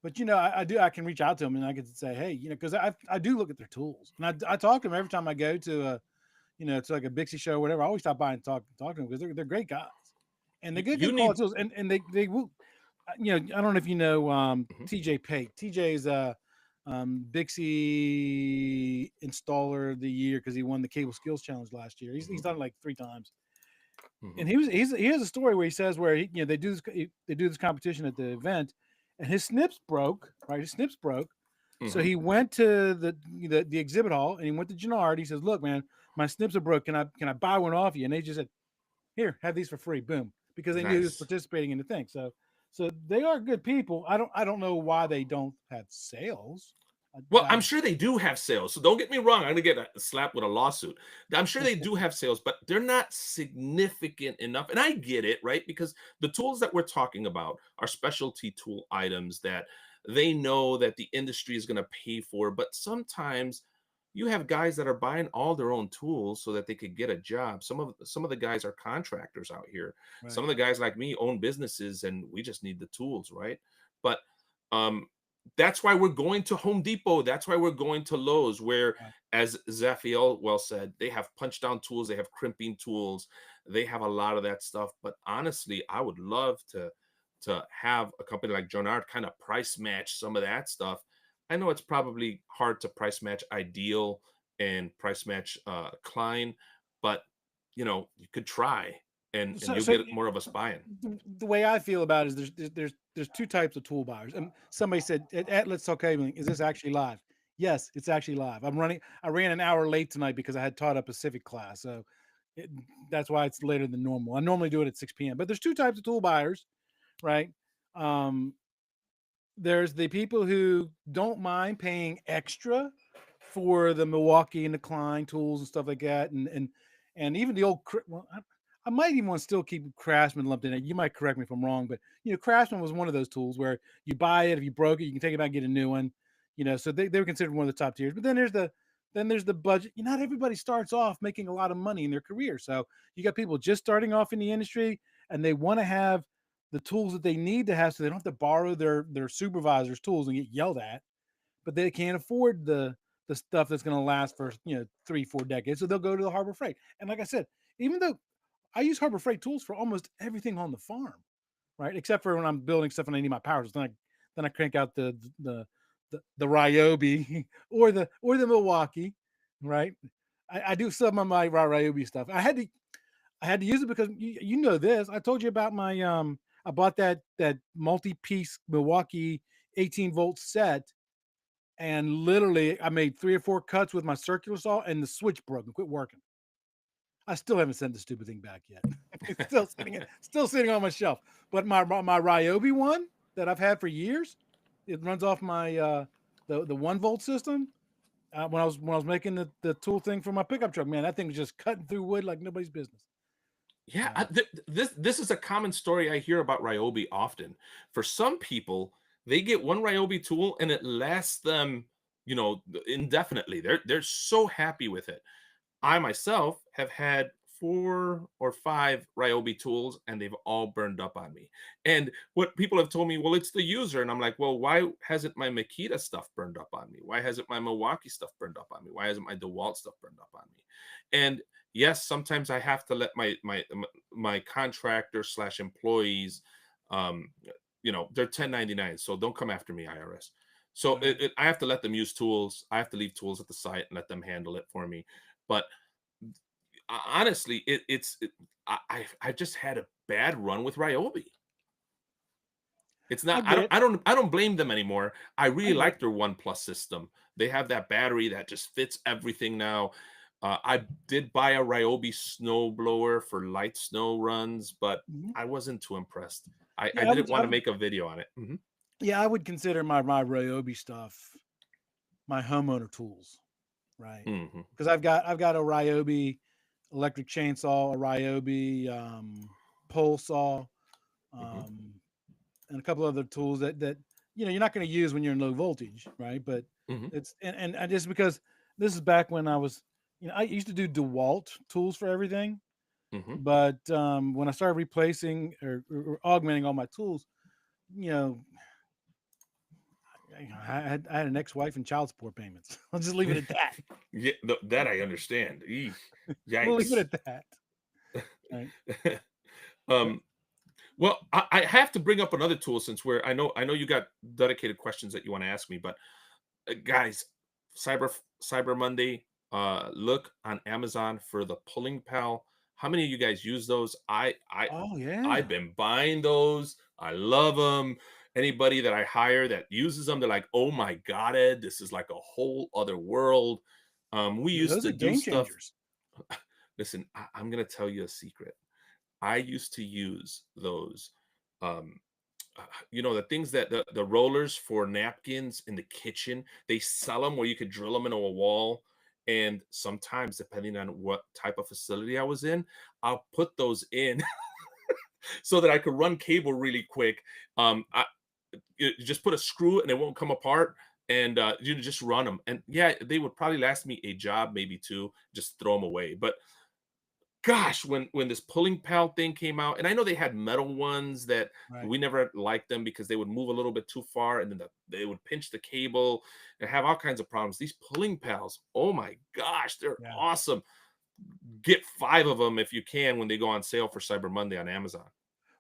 [SPEAKER 1] But I do. I can reach out to them and I can say, hey, because I do look at their tools, and I talk to them every time I go to like a Bixie show or whatever. I always stop by and talk to them because they're great guys, and they
[SPEAKER 2] You,
[SPEAKER 1] get
[SPEAKER 2] you
[SPEAKER 1] good
[SPEAKER 2] need.
[SPEAKER 1] quality tools, and they will. I don't know if you know
[SPEAKER 2] Mhm,
[SPEAKER 1] TJ Pate. TJ's Bixie installer of the year because he won the Cable Skills Challenge last year. He's
[SPEAKER 2] mhm,
[SPEAKER 1] done it like 3 times, and
[SPEAKER 2] mhm,
[SPEAKER 1] he has a story where he says where they do this competition at the event, and his snips broke. Right, his snips broke. So
[SPEAKER 2] mhm.
[SPEAKER 1] he went to the exhibit hall and he went to Gennard. He says, "Look, man, my snips are broke. Can I buy one off you?" And they just said, "Here, have these for free." Boom, because they knew he was
[SPEAKER 2] Nice.
[SPEAKER 1] participating in the thing. So they are good people. I don't know why they don't have sales.
[SPEAKER 2] Well,
[SPEAKER 1] I
[SPEAKER 2] I'm sure they do have sales. So don't get me wrong. I'm gonna get slapped with a lawsuit. I'm sure they do have sales, but they're not significant enough. And I get it, right? Because the tools that we're talking about are specialty tool items that they know that the industry is gonna pay for. But sometimes you have guys that are buying all their own tools so that they could get a job. Some of the guys are contractors out here. Some
[SPEAKER 1] right,
[SPEAKER 2] of the guys like me own businesses and we just need the tools, right? But um that's why we're going to Home Depot. That's why we're going to Lowe's, where,
[SPEAKER 1] right.
[SPEAKER 2] as Zaphiel well said, they have punch down tools, they have crimping tools, they have a lot of that stuff. But honestly, I would love to have a company like Jonard kind of price match some of that stuff. I know it's probably hard to price match Ideal and price match Klein, but you could try, and
[SPEAKER 1] So
[SPEAKER 2] you'll
[SPEAKER 1] so
[SPEAKER 2] get more of us buying.
[SPEAKER 1] the way I feel about it is there's two types of tool buyers. And somebody said at Let's Talk Cabling, is this actually live? Yes, it's actually live. I ran an hour late tonight because I had taught a Pacific class, so it, that's why it's later than normal. I normally do it at 6 p.m. But there's two types of tool buyers, right? Um, there's the people who don't mind paying extra for the Milwaukee and the Klein tools and stuff like that, and even the old. Well, I might even want to still keep Craftsman lumped in it. You might correct me if I'm wrong, but Craftsman was one of those tools where you buy it, if you broke it, you can take it back and get a new one. So they were considered one of the top tiers. But then there's Then there's the budget. Not everybody starts off making a lot of money in their career. So you got people just starting off in the industry and they want to have the tools that they need to have so they don't have to borrow their supervisor's tools and get yelled at, but they can't afford the stuff that's going to last for 3-4 decades. So they'll go to the Harbor Freight. And like I said, even though I use Harbor Freight tools for almost everything on the farm, right? Except for when I'm building stuff and I need my power tools. Then I crank out the Ryobi or the Milwaukee, right? I do some of my Ryobi stuff. I had to use it because you know this. I told you about my I bought that multi-piece Milwaukee 18-volt set, and literally I made 3 or 4 cuts with my circular saw and the switch broke and quit working. I still haven't sent the stupid thing back yet. It's still sitting on my shelf. But my Ryobi one that I've had for years, it runs off my the 1 volt system. When I was making the tool thing for my pickup truck, man, that thing was just cutting through wood like nobody's business.
[SPEAKER 2] Yeah,
[SPEAKER 1] So
[SPEAKER 2] this is a common story I hear about Ryobi often. For some people, they get one Ryobi tool and it lasts them, indefinitely. They're so happy with it. I myself have had 4 or 5 Ryobi tools and they've all burned up on me. And what people have told me, well, it's the user. And I'm like, well, why hasn't my Makita stuff burned up on me? Why hasn't my Milwaukee stuff burned up on me? Why hasn't my DeWalt stuff burned up on me? And yes, sometimes I have to let my contractor slash employees, um, they're 1099, so don't come after me, IRS. So
[SPEAKER 1] right.
[SPEAKER 2] I have to let them use tools. I have to leave tools at the site and let them handle it for me. But honestly, I've just had a bad run with Ryobi. It's
[SPEAKER 1] I
[SPEAKER 2] not. I
[SPEAKER 1] get
[SPEAKER 2] don't.
[SPEAKER 1] it.
[SPEAKER 2] I don't blame them anymore. I
[SPEAKER 1] I
[SPEAKER 2] really
[SPEAKER 1] get
[SPEAKER 2] like
[SPEAKER 1] it.
[SPEAKER 2] their One Plus system. They have that battery that just fits everything now. I did buy a Ryobi snow blower for light snow runs, but
[SPEAKER 1] Mhm.
[SPEAKER 2] I wasn't too impressed. I
[SPEAKER 1] Yeah, I
[SPEAKER 2] didn't
[SPEAKER 1] would, I
[SPEAKER 2] want to
[SPEAKER 1] would
[SPEAKER 2] make a video on it. Mhm.
[SPEAKER 1] yeah, I would consider my Ryobi stuff my homeowner tools, right?
[SPEAKER 2] Mhm.
[SPEAKER 1] Because I've got a Ryobi electric chainsaw, a Ryobi pole saw,
[SPEAKER 2] Mhm.
[SPEAKER 1] um, and a couple other tools that you're not going to use when you're in low voltage, right? But
[SPEAKER 2] Mhm.
[SPEAKER 1] it's and I just because this is back when I used to do DeWalt tools for everything,
[SPEAKER 2] Mhm.
[SPEAKER 1] but when I started replacing or augmenting all my tools, you know, I had an ex-wife and child support payments. I'll just leave it at that.
[SPEAKER 2] Yeah, that I understand. Eesh.
[SPEAKER 1] We'll leave it
[SPEAKER 2] Yikes.
[SPEAKER 1] at that. Right. But
[SPEAKER 2] um, Well, I have to bring up another tool since I know you got dedicated questions that you want to ask me, but guys, Cyber Monday, look on Amazon for the Pulling Pal. How many of you guys use those?
[SPEAKER 1] oh
[SPEAKER 2] I've
[SPEAKER 1] yeah,
[SPEAKER 2] been buying those. I love them. Anybody that I hire that uses them, they're like, "Oh my god, Ed, this is like a whole other world." We used
[SPEAKER 1] those
[SPEAKER 2] to
[SPEAKER 1] are
[SPEAKER 2] do
[SPEAKER 1] game
[SPEAKER 2] stuff.
[SPEAKER 1] changers.
[SPEAKER 2] Listen, I'm gonna tell you a secret. I used to use those. Um, the things that the rollers for napkins in the kitchen, they sell them where you could drill them into a wall. And sometimes, depending on what type of facility I was in, I'll put those in so that I could run cable really quick. You just put a screw and it won't come apart. And you just run them. And yeah, they would probably last me a job, maybe two, just throw them away. But gosh, when this pulling pal thing came out, and I know they had metal ones that
[SPEAKER 1] Right.
[SPEAKER 2] we never liked them because they would move a little bit too far, and then they would pinch the cable and have all kinds of problems. These pulling pals, oh my gosh, they're
[SPEAKER 1] Yeah.
[SPEAKER 2] awesome. Get 5 of them if you can when they go on sale for Cyber Monday on Amazon.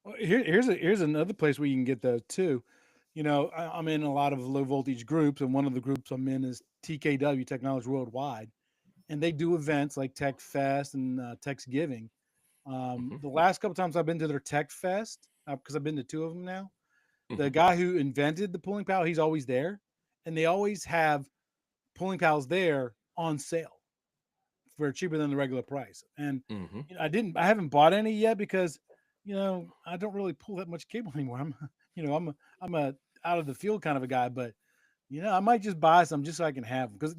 [SPEAKER 1] Well, here's another place where you can get those too. I'm in a lot of low voltage groups, and one of the groups I'm in is TKW Technology Worldwide, and they do events like Tech Fest and Tech's Giving.
[SPEAKER 2] Hmm.
[SPEAKER 1] The last couple times I've been to their Tech Fest, because I've been to two of them now. The
[SPEAKER 2] Hmm.
[SPEAKER 1] guy who invented the pulling pal, he's always there, and they always have pulling pals there on sale for cheaper than the regular price. And
[SPEAKER 2] Hmm.
[SPEAKER 1] I haven't bought any yet because I don't really pull that much cable anymore. I'm a out of the field kind of a guy, but I might just buy some just so I can have them because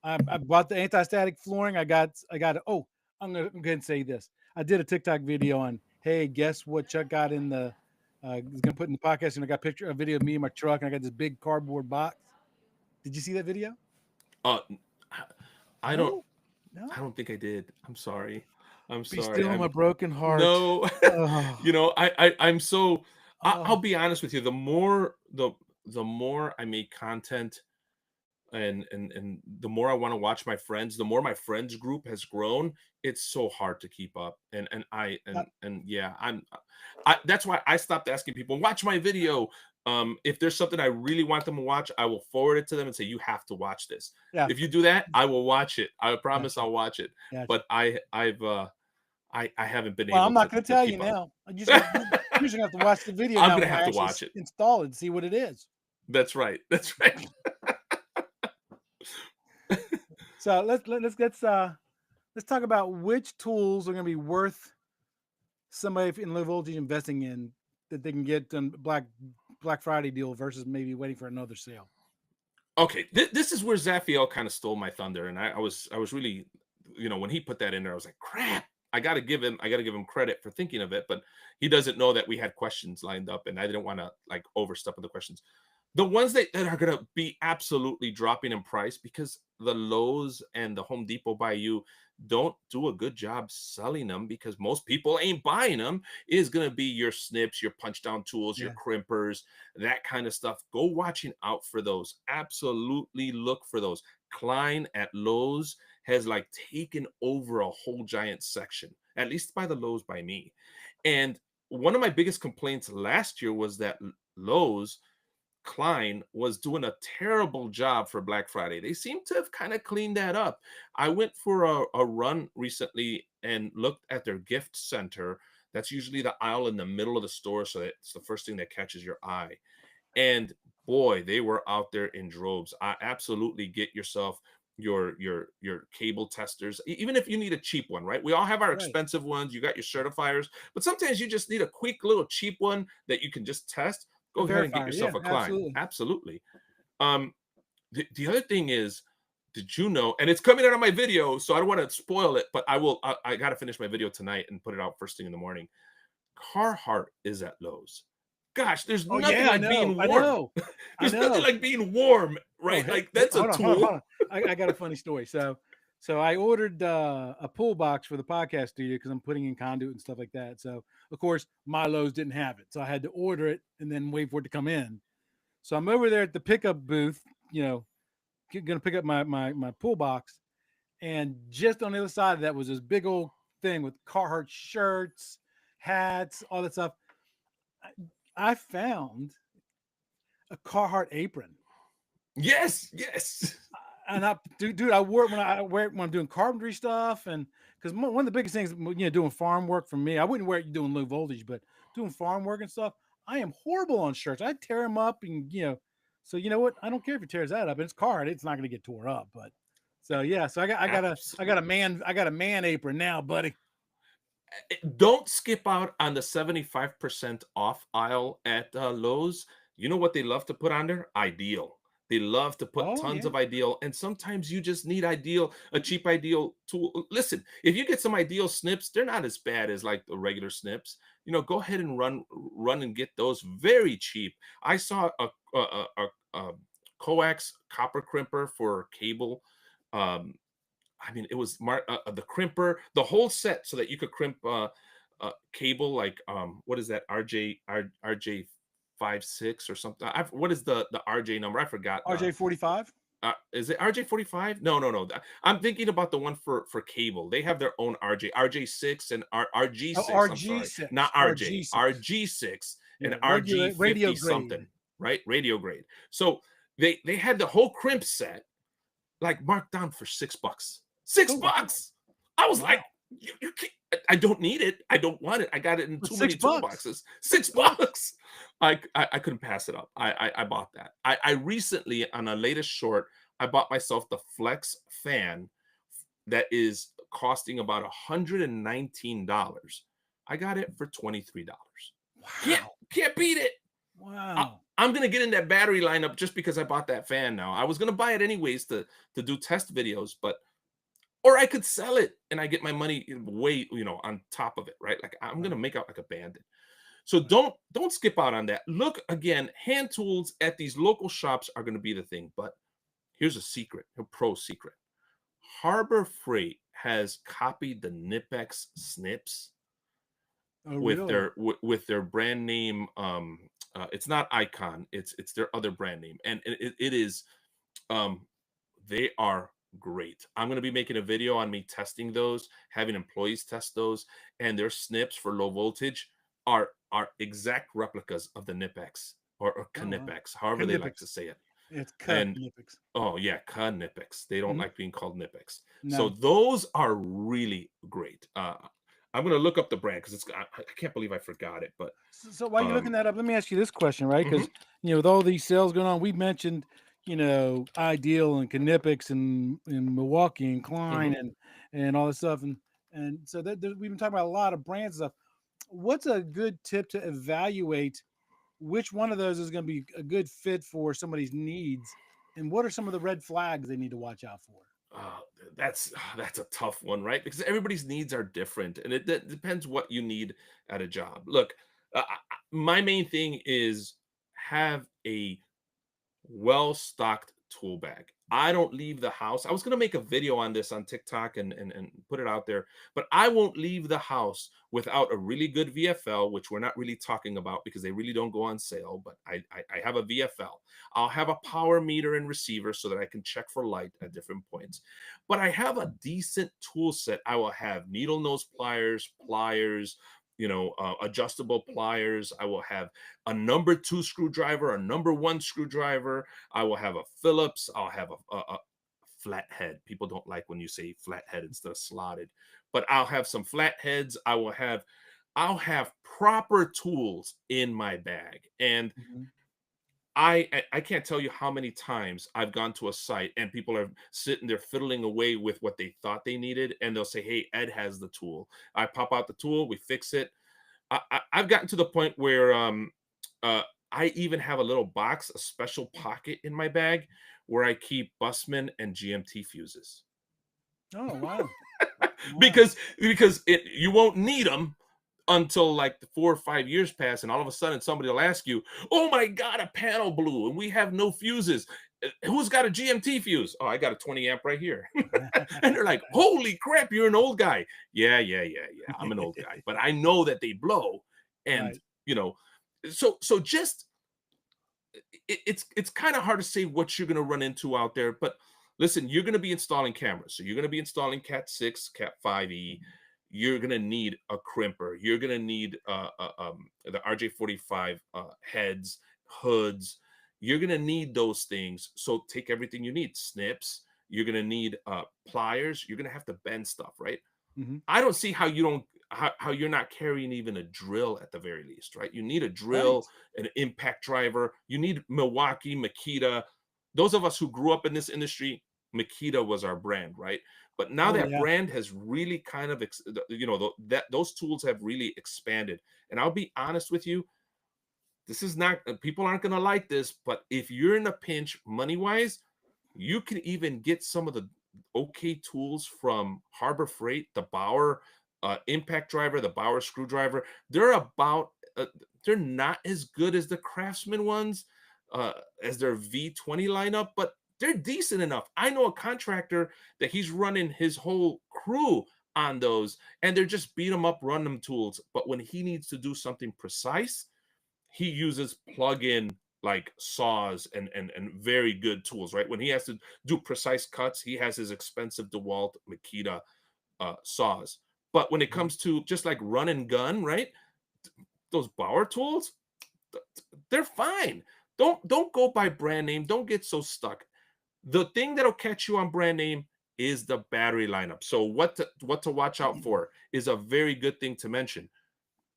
[SPEAKER 1] I bought the anti-static flooring. I got. Oh, I'm gonna say this. I did a TikTok video on, hey, guess what Chuck got in the is gonna put in the podcast, and I got a video of me in my truck, and I got this big cardboard box. Did you see that video?
[SPEAKER 2] Uh, I don't
[SPEAKER 1] No, no.
[SPEAKER 2] I don't think I did. I'm sorry. I'm
[SPEAKER 1] Be
[SPEAKER 2] sorry.
[SPEAKER 1] still in my
[SPEAKER 2] I'm
[SPEAKER 1] broken heart.
[SPEAKER 2] no.
[SPEAKER 1] Oh,
[SPEAKER 2] You know, I'm so I'll
[SPEAKER 1] oh,
[SPEAKER 2] be honest with you. The more I make content and the more I want to watch my friends, the more my friends group has grown. It's so hard to keep up. And yeah, that's why I stopped asking people, watch my video. If there's something I really want them to watch, I will forward it to them and say, you have to watch this.
[SPEAKER 1] yeah,
[SPEAKER 2] If you do that, I will watch it. I promise
[SPEAKER 1] gotcha,
[SPEAKER 2] I'll watch it.
[SPEAKER 1] gotcha.
[SPEAKER 2] But I haven't been
[SPEAKER 1] Well, I'm
[SPEAKER 2] able
[SPEAKER 1] not
[SPEAKER 2] to
[SPEAKER 1] gonna tell you
[SPEAKER 2] keep up.
[SPEAKER 1] now. You're just gonna have to watch the video
[SPEAKER 2] I'm
[SPEAKER 1] now
[SPEAKER 2] gonna
[SPEAKER 1] when
[SPEAKER 2] have
[SPEAKER 1] I
[SPEAKER 2] to
[SPEAKER 1] actually
[SPEAKER 2] watch it.
[SPEAKER 1] install it and see what it is.
[SPEAKER 2] That's right. That's right.
[SPEAKER 1] So let's talk about which tools are gonna be worth somebody in low voltage investing in that they can get on Black Friday deal versus maybe waiting for another sale.
[SPEAKER 2] Okay, this is where Zaphiel kind of stole my thunder, and I was really, when he put that in there, I was like, crap. I got to give him credit for thinking of it, but he doesn't know that we had questions lined up, and I didn't want to like overstep on the questions. The ones that are going to be absolutely dropping in price because the Lowe's and the Home Depot by you don't do a good job selling them because most people ain't buying them is going to be your snips, your punch down tools, your
[SPEAKER 1] Yeah,
[SPEAKER 2] crimpers, that kind of stuff. Go watching out for those. Absolutely look for those. Klein at Lowe's has like taken over a whole giant section, at least by the Lowe's by me. And one of my biggest complaints last year was that Lowe's Klein was doing a terrible job for Black Friday. They seem to have kind of cleaned that up. I went for a run recently and looked at their gift center. That's usually the aisle in the middle of the store. So it's the first thing that catches your eye. And boy, they were out there in droves. I absolutely get yourself your cable testers, even if you need a cheap one, right? We all have our
[SPEAKER 1] right.
[SPEAKER 2] expensive ones. You got your certifiers, but sometimes you just need a quick little cheap one that you can just test.
[SPEAKER 1] A
[SPEAKER 2] Go ahead and get
[SPEAKER 1] verifier.
[SPEAKER 2] yourself
[SPEAKER 1] Yeah,
[SPEAKER 2] a Klein.
[SPEAKER 1] absolutely.
[SPEAKER 2] Absolutely. Um, the other thing is, did you know? And it's coming out of my video, so I don't want to spoil it, but I will. I got to finish my video tonight and put it out first thing in the morning. Carhartt is at Lowe's. Gosh, there's
[SPEAKER 1] Oh
[SPEAKER 2] nothing
[SPEAKER 1] yeah, I
[SPEAKER 2] like
[SPEAKER 1] know.
[SPEAKER 2] being
[SPEAKER 1] I
[SPEAKER 2] warm.
[SPEAKER 1] know. I
[SPEAKER 2] There's nothing
[SPEAKER 1] know.
[SPEAKER 2] like being warm,
[SPEAKER 1] Oh,
[SPEAKER 2] right? Like that's a
[SPEAKER 1] hold on, hold on, hold
[SPEAKER 2] tool.
[SPEAKER 1] on. I got a funny story. So I ordered a pull box for the podcast studio because I'm putting in conduit and stuff like that. So of course my Lowe's didn't have it, so I had to order it and then wait for it to come in. So I'm over there at the pickup booth, you know, gonna pick up my pull box, and just on the other side of that was this big old thing with Carhartt shirts, hats, all that stuff. I found a Carhartt apron.
[SPEAKER 2] Yes, yes.
[SPEAKER 1] And dude, I wear it when I'm doing carpentry stuff, and because one of the biggest things, doing farm work for me, I wouldn't wear it doing low voltage, but doing farm work and stuff, I am horrible on shirts. I tear them up, and so you know what? I don't care if it tears that up. It's card. It's not going to get tore up, but so yeah. So
[SPEAKER 2] Absolutely.
[SPEAKER 1] I got a man apron now, buddy.
[SPEAKER 2] Don't skip out on the 75% off aisle at Lowe's. You know what they love to put on there? Ideal. They love to put
[SPEAKER 1] Oh
[SPEAKER 2] tons
[SPEAKER 1] yeah,
[SPEAKER 2] of ideal, and sometimes you just need ideal, a cheap ideal tool. Listen, if you get some ideal snips, they're not as bad as like the regular snips. Go ahead and run and get those very cheap. I saw a coax copper crimper for cable. Um, I mean, it was the crimper, the whole set, so that you could crimp cable like what is that RJ 56 or something. What is the RJ number? I forgot.
[SPEAKER 1] RJ 45.
[SPEAKER 2] Is it RJ 45? No, no, no. I'm thinking about the one for cable. They have their own RJ 6 and RG
[SPEAKER 1] Oh,
[SPEAKER 2] 6. I'm
[SPEAKER 1] RG
[SPEAKER 2] sorry,
[SPEAKER 1] six,
[SPEAKER 2] not
[SPEAKER 1] RG
[SPEAKER 2] RJ
[SPEAKER 1] six.
[SPEAKER 2] RG 6 and
[SPEAKER 1] Yeah,
[SPEAKER 2] RG
[SPEAKER 1] radio
[SPEAKER 2] 50
[SPEAKER 1] grade.
[SPEAKER 2] something. Right, radio grade. So they had the whole crimp set like marked down for $6. Six
[SPEAKER 1] Oh wow,
[SPEAKER 2] bucks. I was like,
[SPEAKER 1] wow.
[SPEAKER 2] you can't, I don't need it. I don't want it. I got it in
[SPEAKER 1] For
[SPEAKER 2] too
[SPEAKER 1] six
[SPEAKER 2] many
[SPEAKER 1] bucks,
[SPEAKER 2] toolboxes. Six
[SPEAKER 1] 6 bucks.
[SPEAKER 2] bucks. I couldn't pass it up. I bought that. I recently on a latest short, I bought myself the Flex fan that is costing about $119. I got it for $23. Can't
[SPEAKER 1] Wow,
[SPEAKER 2] can't beat it. I,
[SPEAKER 1] wow.
[SPEAKER 2] I'm gonna get in that battery lineup just because I bought that fan now. I was gonna buy it anyways to do test videos, but or I could sell it and I get my money way, on top of it, right? Like I'm gonna
[SPEAKER 1] Right,
[SPEAKER 2] make out like a bandit. So
[SPEAKER 1] right.
[SPEAKER 2] don't skip out on that. Look again, hand tools at these local shops are gonna be the thing. But here's a secret, a pro secret. Harbor Freight has copied the Nipex snips
[SPEAKER 1] Oh,
[SPEAKER 2] with
[SPEAKER 1] really?
[SPEAKER 2] with their brand name. It's not Icon, it's their other brand name, and it is um they are great. I'm going to be making a video on me testing those, having employees test those, and their snips for low voltage are exact replicas of the Nipex, or
[SPEAKER 1] Oh, wow.
[SPEAKER 2] Canipex, however they like to
[SPEAKER 1] Knipex.
[SPEAKER 2] say it.
[SPEAKER 1] It's cut
[SPEAKER 2] And
[SPEAKER 1] Knipex.
[SPEAKER 2] oh yeah, Canipex. They don't
[SPEAKER 1] Mhm.
[SPEAKER 2] like being called Nipex. So
[SPEAKER 1] No.
[SPEAKER 2] those are really great. I'm gonna look up the brand because I can't believe I forgot it, but
[SPEAKER 1] So while you're looking
[SPEAKER 2] um
[SPEAKER 1] that up, let me ask you this question, right?
[SPEAKER 2] mhm,
[SPEAKER 1] Because with all these sales going on, we mentioned, Ideal and Knipex and Milwaukee and
[SPEAKER 2] mhm.
[SPEAKER 1] Klein and all this stuff, and so we've been talking about a lot of brands and stuff. What's a good tip to evaluate which one of those is going to be a good fit for somebody's needs, and what are some of the red flags they need to watch out for?
[SPEAKER 2] Uh, that's a tough one, right? Because everybody's needs are different, and it depends what you need at a job. Look, my main thing is have a well-stocked tool bag. I don't leave the house. I was gonna make a video on this on TikTok and put it out there, but I won't leave the house without a really good VFL, which we're not really talking about because they really don't go on sale. But I have a VFL. I'll have a power meter and receiver so that I can check for light at different points. But I have a decent tool set. I will have needle nose pliers, pliers, adjustable pliers. I will have a number two screwdriver, a number one screwdriver. I will have a Phillips. I'll have a flat head. People don't like when you say flat head instead of slotted, but I'll have some flat heads. I'll have proper tools in my bag. And
[SPEAKER 1] Mhm.
[SPEAKER 2] I can't tell you how many times I've gone to a site and people are sitting there fiddling away with what they thought they needed, and they'll say, "Hey, Ed has the tool." I pop out the tool, we fix it. I've gotten to the point where uh, I even have a little box, a special pocket in my bag where I keep Busman and GMT fuses
[SPEAKER 1] Oh, wow. Wow.
[SPEAKER 2] because you won't need them until like the 4 or 5 years pass, and all of a sudden somebody will ask you, "Oh my God, a panel blew, and we have no fuses. Who's got a GMT fuse?" "Oh, I got a 20 amp right here." And they're like, "Holy crap, you're an old guy." Yeah, yeah, yeah, yeah. I'm an old guy, but I know that they blow, and
[SPEAKER 1] Right.
[SPEAKER 2] you know, so just it's kind of hard to say what you're going to run into out there. But listen, you're going to be installing cameras, so you're going to be installing cat 6, cat 5e. You're going to need a crimper. You're going to need the RJ45 heads, hoods. You're going to need those things, so take everything you need. Snips. You're going to need pliers. You're going to have to bend stuff, right?
[SPEAKER 1] Mhm.
[SPEAKER 2] I don't see how you don't how you're not carrying even a drill at the very least, right? You need a
[SPEAKER 1] Right.
[SPEAKER 2] drill, an impact driver. You need Milwaukee, Makita. Those of us who grew up in this industry, Makita was our brand, right? But now
[SPEAKER 1] Oh,
[SPEAKER 2] that
[SPEAKER 1] yeah.
[SPEAKER 2] brand has really kind of, that those tools have really expanded. And I'll be honest with you, this is not, people aren't going to like this, but if you're in a pinch money wise, you can even get some of the okay tools from Harbor Freight, the Bauer impact driver, the Bauer screwdriver. They're about they're not as good as the Craftsman ones, as their V20 lineup, but they're decent enough. I know a contractor that he's running his whole crew on those, and they're just beat them up, run them tools. But when he needs to do something precise, he uses plug-in like saws and very good tools, right? When he has to do precise cuts, he has his expensive DeWalt Makita saws. But when it
[SPEAKER 1] Mhm.
[SPEAKER 2] comes to just like run and gun, right? Those Bauer tools, they're fine. Don't go by brand name. Don't get so stuck. The thing that'll catch you on brand name is the battery lineup. So what to watch out for is a very good thing to mention.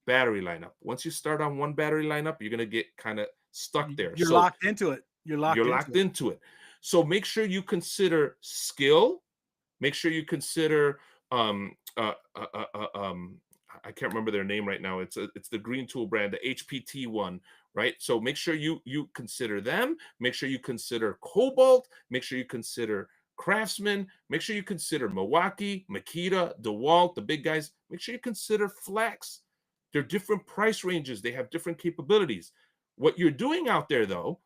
[SPEAKER 2] Battery lineup. Once you start on one battery lineup, you're gonna get kind of stuck there.
[SPEAKER 1] You're
[SPEAKER 2] So
[SPEAKER 1] locked into it. You're locked
[SPEAKER 2] you're
[SPEAKER 1] into
[SPEAKER 2] locked
[SPEAKER 1] it.
[SPEAKER 2] into it. So make sure you consider skill. Make sure you consider I can't remember their name right now. It's the Green Tool brand, the HPT one, right? So make sure you consider them. Make sure you consider Cobalt. Make sure you consider Craftsman. Make sure you consider Milwaukee, Makita, DeWalt, the big guys. Make sure you consider Flex. They're different price ranges. They have different capabilities. What you're doing out there, though,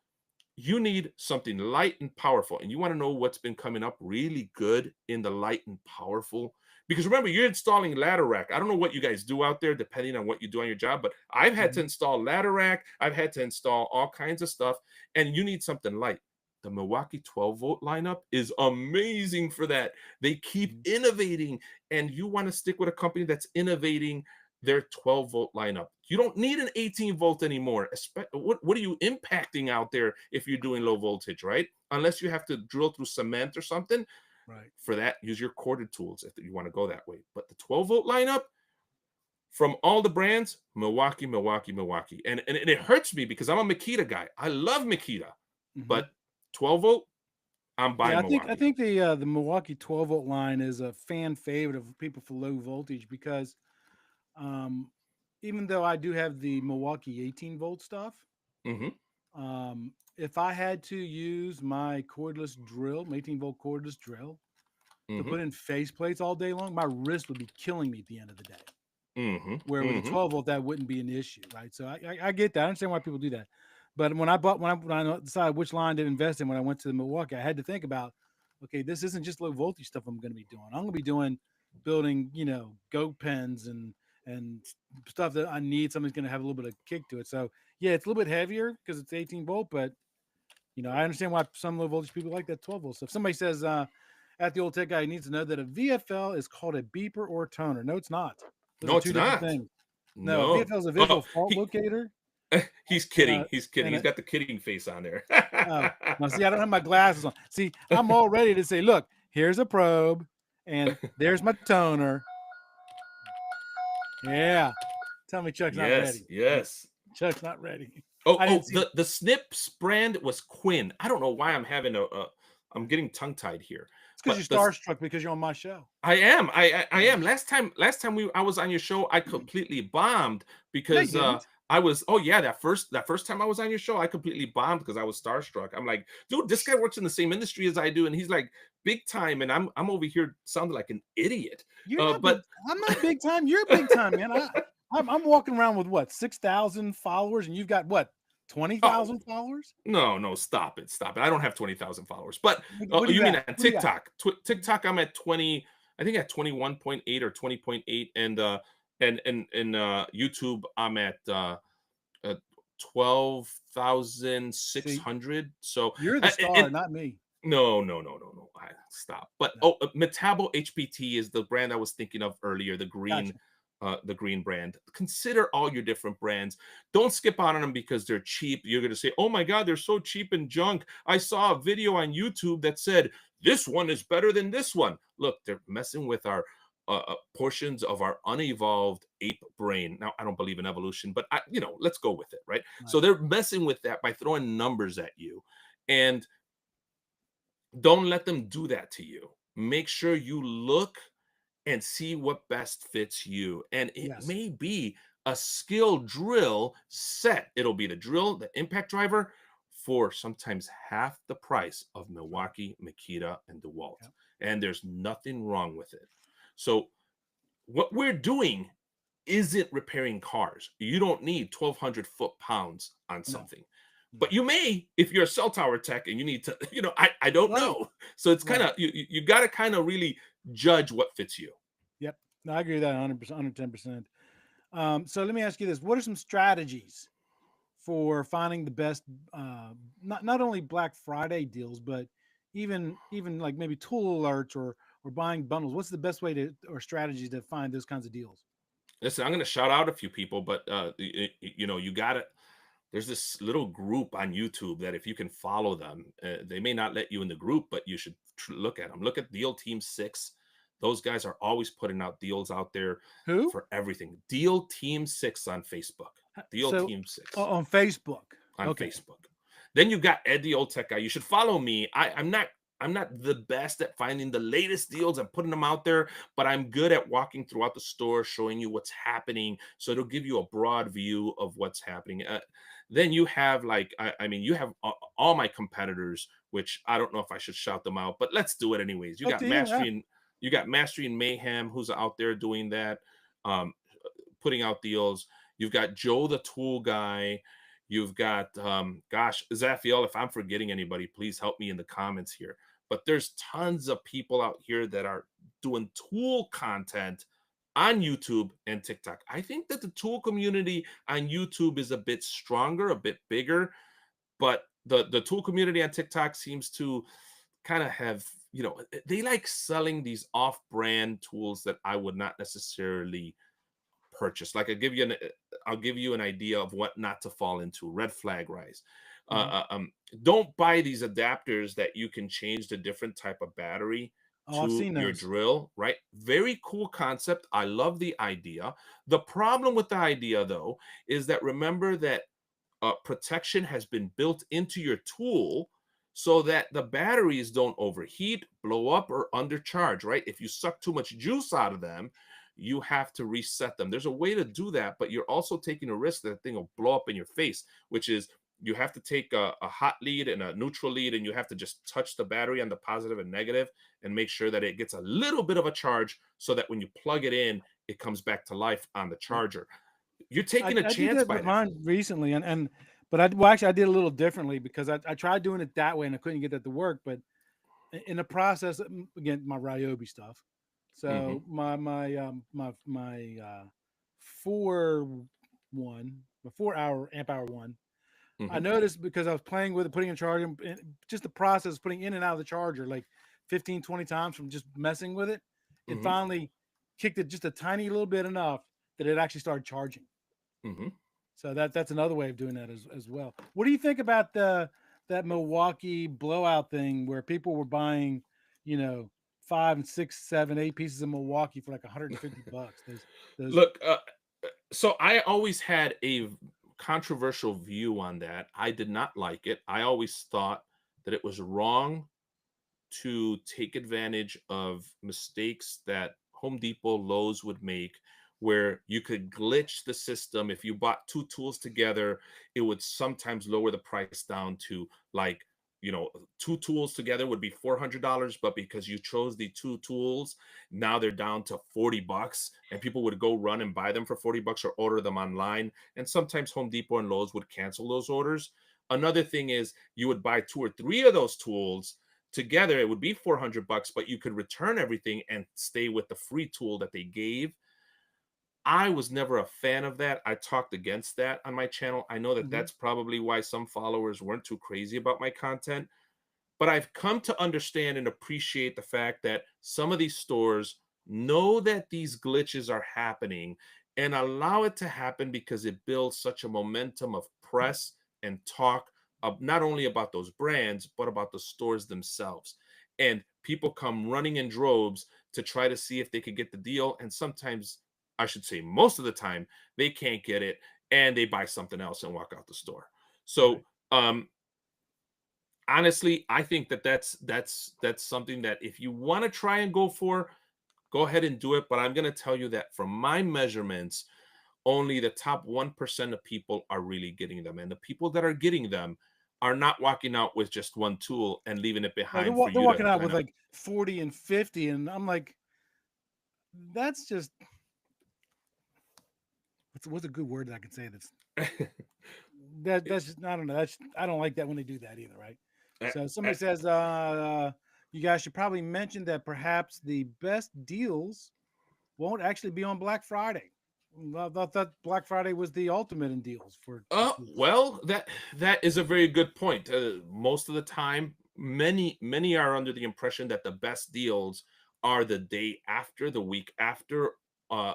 [SPEAKER 2] you need something light and powerful. And you want to know what's been coming up really good in the light and powerful? Because remember, you're installing ladder rack. I don't know what you guys do out there, depending on what you do on your job, but I've had to
[SPEAKER 1] Mhm,
[SPEAKER 2] install ladder rack. I've had to install all kinds of stuff, and you need something light. The Milwaukee 12-volt lineup is amazing for that. They keep
[SPEAKER 1] mhm.
[SPEAKER 2] innovating, and you want to stick with a company that's innovating their 12-volt lineup. You don't need an 18-volt anymore. What are you impacting out there if you're doing low voltage, right? Unless you have to drill through cement or something.
[SPEAKER 1] Right.
[SPEAKER 2] For that, use your corded tools if you want to go that way. But the 12-volt lineup from all the brands, Milwaukee, Milwaukee, Milwaukee. And it hurts me because I'm a Makita guy. I love Makita,
[SPEAKER 1] Mhm.
[SPEAKER 2] but 12-volt, I'm
[SPEAKER 1] Yeah,
[SPEAKER 2] buying
[SPEAKER 1] I
[SPEAKER 2] Milwaukee.
[SPEAKER 1] think the Milwaukee 12-volt line is a fan favorite of people for low voltage because, um, even though I do have the Milwaukee 18-volt stuff,
[SPEAKER 2] Hmm.
[SPEAKER 1] if I had to use my cordless drill, my 18-volt cordless drill, to
[SPEAKER 2] Hmm.
[SPEAKER 1] put in face plates all day long, my wrist would be killing me at the end of the day.
[SPEAKER 2] Hmm.
[SPEAKER 1] Where with a
[SPEAKER 2] Hmm.
[SPEAKER 1] 12 volt, that wouldn't be an issue, right? So I get that. I understand why people do that. But when I decided which line to invest in when I went to the Milwaukee, I had to think about, okay, this isn't just low voltage stuff I'm going to be doing. I'm going to be doing building, goat pens and stuff that I need. Something's going to have a little bit of kick to it. So yeah, it's a little bit heavier because it's 18-volt, but I understand why some low voltage people like that 12-volt stuff. Somebody says at the old tech guy needs to know that a VFL is called a beeper or toner. No, it's not. Those are
[SPEAKER 2] No, it's
[SPEAKER 1] two different
[SPEAKER 2] not.
[SPEAKER 1] things. No, a
[SPEAKER 2] No.
[SPEAKER 1] VFL is a
[SPEAKER 2] Oh,
[SPEAKER 1] visual fault
[SPEAKER 2] he
[SPEAKER 1] locator,
[SPEAKER 2] he's
[SPEAKER 1] and
[SPEAKER 2] kidding.
[SPEAKER 1] a
[SPEAKER 2] He's kidding.
[SPEAKER 1] and
[SPEAKER 2] He's
[SPEAKER 1] a
[SPEAKER 2] got the kidding face on there.
[SPEAKER 1] oh now see, I don't have my glasses on. See, I'm all ready to say, look, here's a probe, and there's my toner. Yeah, tell me Chuck's not
[SPEAKER 2] Yes,
[SPEAKER 1] ready.
[SPEAKER 2] yes.
[SPEAKER 1] Chuck's not ready.
[SPEAKER 2] Oh,
[SPEAKER 1] I didn't
[SPEAKER 2] oh,
[SPEAKER 1] see it.
[SPEAKER 2] the Snips brand was Quinn. I don't know why I'm having I'm getting tongue tied here,
[SPEAKER 1] It's because
[SPEAKER 2] but
[SPEAKER 1] you're starstruck because you're on my show.
[SPEAKER 2] I am. I
[SPEAKER 1] Yeah.
[SPEAKER 2] am. Last time I was on your show, I completely bombed
[SPEAKER 1] No, you
[SPEAKER 2] because
[SPEAKER 1] didn't.
[SPEAKER 2] I was oh yeah, that first time I was on your show, I completely bombed because I was starstruck. I'm like, dude, this guy works in the same industry as I do, and he's like big time, and I'm over here sounding like an idiot.
[SPEAKER 1] You're not
[SPEAKER 2] But
[SPEAKER 1] big. I'm not big time. You're big time, man. I'm walking around with what 6,000 followers, and you've got what
[SPEAKER 2] oh
[SPEAKER 1] 20,000 followers.
[SPEAKER 2] no, no, stop it, stop it. I don't have 20,000 followers, but
[SPEAKER 1] What do
[SPEAKER 2] you
[SPEAKER 1] you
[SPEAKER 2] mean
[SPEAKER 1] got?
[SPEAKER 2] on
[SPEAKER 1] What do you got?
[SPEAKER 2] TikTok? TikTok, I'm at 20. I think at 21.8 or 20.8, and YouTube, I'm at uh
[SPEAKER 1] See,
[SPEAKER 2] 12,600. So
[SPEAKER 1] you're the
[SPEAKER 2] and
[SPEAKER 1] star, not me.
[SPEAKER 2] no, no, no, no, no. Stop. But
[SPEAKER 1] No,
[SPEAKER 2] Metabo HPT is the brand I was thinking of earlier,
[SPEAKER 1] gotcha.
[SPEAKER 2] the green brand. Consider all your different brands. Don't skip out on them because they're cheap. You're going to say, "Oh my god, they're so cheap and junk." I saw a video on YouTube that said, "This one is better than this one." Look, they're messing with our portions of our unevolved ape brain. Now, I don't believe in evolution, but let's go with it, right? So
[SPEAKER 1] Right,
[SPEAKER 2] they're messing with that by throwing numbers at you. And don't let them do that to you. Make sure you look and see what best fits you. And it
[SPEAKER 1] yes,
[SPEAKER 2] may be a skill drill set. It'll be the drill, the impact driver for sometimes half the price of
[SPEAKER 1] right,
[SPEAKER 2] Milwaukee, Makita, and DeWalt.
[SPEAKER 1] yep,
[SPEAKER 2] And there's nothing wrong with it. So, what we're doing isn't repairing cars. You don't need 1,200 foot-pounds on
[SPEAKER 1] no,
[SPEAKER 2] something.
[SPEAKER 1] no,
[SPEAKER 2] But you may if you're a cell tower tech and you need to, I don't
[SPEAKER 1] right,
[SPEAKER 2] know. So it's kind
[SPEAKER 1] right,
[SPEAKER 2] of you got to kind of really judge what fits you.
[SPEAKER 1] yep. No, I agree with that 100%, 110%. So let me ask you this: what are some strategies for finding the best, not only Black Friday deals, but even like maybe tool alerts or buying bundles? What's the best way to or strategy to find those kinds of deals?
[SPEAKER 2] Listen, I'm going to shout out a few people, but you got to. There's this little group on YouTube that if you can follow them, they may not let you in the group, but you should look at them. Look at Deal Team 6. Those guys are always putting out deals out there
[SPEAKER 1] Who?
[SPEAKER 2] for everything. Deal Team 6 on Facebook. Deal
[SPEAKER 1] So
[SPEAKER 2] Team 6
[SPEAKER 1] on Facebook.
[SPEAKER 2] on
[SPEAKER 1] Okay.
[SPEAKER 2] Facebook. Then you got Ed the Old Tech Guy. You should follow me. I'm not the best at finding the latest deals and putting them out there, but I'm good at walking throughout the store, showing you what's happening. So it'll give you a broad view of what's happening. Then you have like, I mean, you have all my competitors, which I don't know if I should shout them out, but let's do it anyways.
[SPEAKER 1] Up to you. Yeah.
[SPEAKER 2] You got Mastery and Mayhem, who's out there doing that, um, putting out deals. You've got Joe the Tool Guy. You've got, gosh, Zaphiel, if I'm forgetting anybody, please help me in the comments here. But there's tons of people out here that are doing tool content on YouTube and TikTok. I think that the tool community on YouTube is a bit stronger, a bit bigger, but the tool community on TikTok seems to kind of have, they like selling these off-brand tools that I would not necessarily purchase. Like I'll give you an idea of what not to fall into. Red flag rise. Uh,
[SPEAKER 1] Mhm.
[SPEAKER 2] uh, um, don't buy these adapters that you can change the different type of battery
[SPEAKER 1] Oh, I've
[SPEAKER 2] to
[SPEAKER 1] seen
[SPEAKER 2] your
[SPEAKER 1] those.
[SPEAKER 2] drill. Right? Very cool concept. I love the idea. The problem with the idea, though, is that remember that protection has been built into your tool so that the batteries don't overheat, blow up, or undercharge, right? If you suck too much juice out of them, you have to reset them. There's a way to do that, but you're also taking a risk that the thing will blow up in your face, which is you have to take a hot lead and a neutral lead, and you have to just touch the battery on the positive and negative and make sure that it gets a little bit of a charge so that when you plug it in, it comes back to life on the
[SPEAKER 1] Yeah.
[SPEAKER 2] charger. You're
[SPEAKER 1] I
[SPEAKER 2] taking a
[SPEAKER 1] I did
[SPEAKER 2] chance
[SPEAKER 1] that
[SPEAKER 2] by
[SPEAKER 1] with
[SPEAKER 2] that.
[SPEAKER 1] mine recently, and but well, actually, I did a little differently because I tried doing it that way and I couldn't get that to work. But in the process, again, my Ryobi stuff.
[SPEAKER 2] Hmm.
[SPEAKER 1] So my 4 1, my 4 hour amp hour one. I
[SPEAKER 2] Hmm.
[SPEAKER 1] noticed because I was playing with it, putting in charge, and just the process of putting in and out of the charger like 15, 20 times from just messing with it. It
[SPEAKER 2] Hmm.
[SPEAKER 1] finally kicked it just a tiny little bit enough that it actually started charging.
[SPEAKER 2] Hmm.
[SPEAKER 1] So that's another way of doing that as well. What do you think about the that Milwaukee blowout thing where people were buying, you know, 5 and 6, 7, 8 pieces of Milwaukee for like $150? Those
[SPEAKER 2] Look, so I always had a controversial view on that. I did not like it. I always thought that it was wrong to take advantage of mistakes that Home Depot, Lowe's would make, where you could glitch the system. If you bought two tools together, it would sometimes lower the price down to like, two tools together would be $400, but because you chose the two tools, now they're down to $40, and people would go run and buy them for $40 or order them online. And sometimes Home Depot and Lowe's would cancel those orders. Another thing is you would buy two or three of those tools together. It would be $400, but you could return everything and stay with the free tool that they gave. I was never a fan of that. I talked against that on my channel. I know that
[SPEAKER 1] Mhm.
[SPEAKER 2] that's probably why some followers weren't too crazy about my content, but I've come to understand and appreciate the fact that some of these stores know that these glitches are happening and allow it to happen because it builds such a momentum of press and talk of not only about those brands, but about the stores themselves. And people come running in droves to try to see if they could get the deal. And sometimes, I should say, most of the time, they can't get it and they buy something else and walk out the store. So,
[SPEAKER 1] Right.
[SPEAKER 2] honestly, I think that that's something that if you want to try and go for, go ahead and do it. But I'm going to tell you that from my measurements, only the top 1% of people are really getting them, and the people that are getting them are not walking out with just one tool and leaving it
[SPEAKER 1] No,
[SPEAKER 2] behind for
[SPEAKER 1] they're
[SPEAKER 2] you to
[SPEAKER 1] walking out
[SPEAKER 2] kind
[SPEAKER 1] with
[SPEAKER 2] of.
[SPEAKER 1] like 40 and 50, and I'm like, that's just what's a good word that I can say that's that's just I don't know. That's I don't like that when they do that either, right? So somebody says you guys should probably mention that perhaps the best deals won't actually be on Black Friday. I thought that Black Friday was the ultimate in deals for tools.
[SPEAKER 2] Well, that is a very good point. Most of the time, many are under the impression that the best deals are the day after, the week after uh,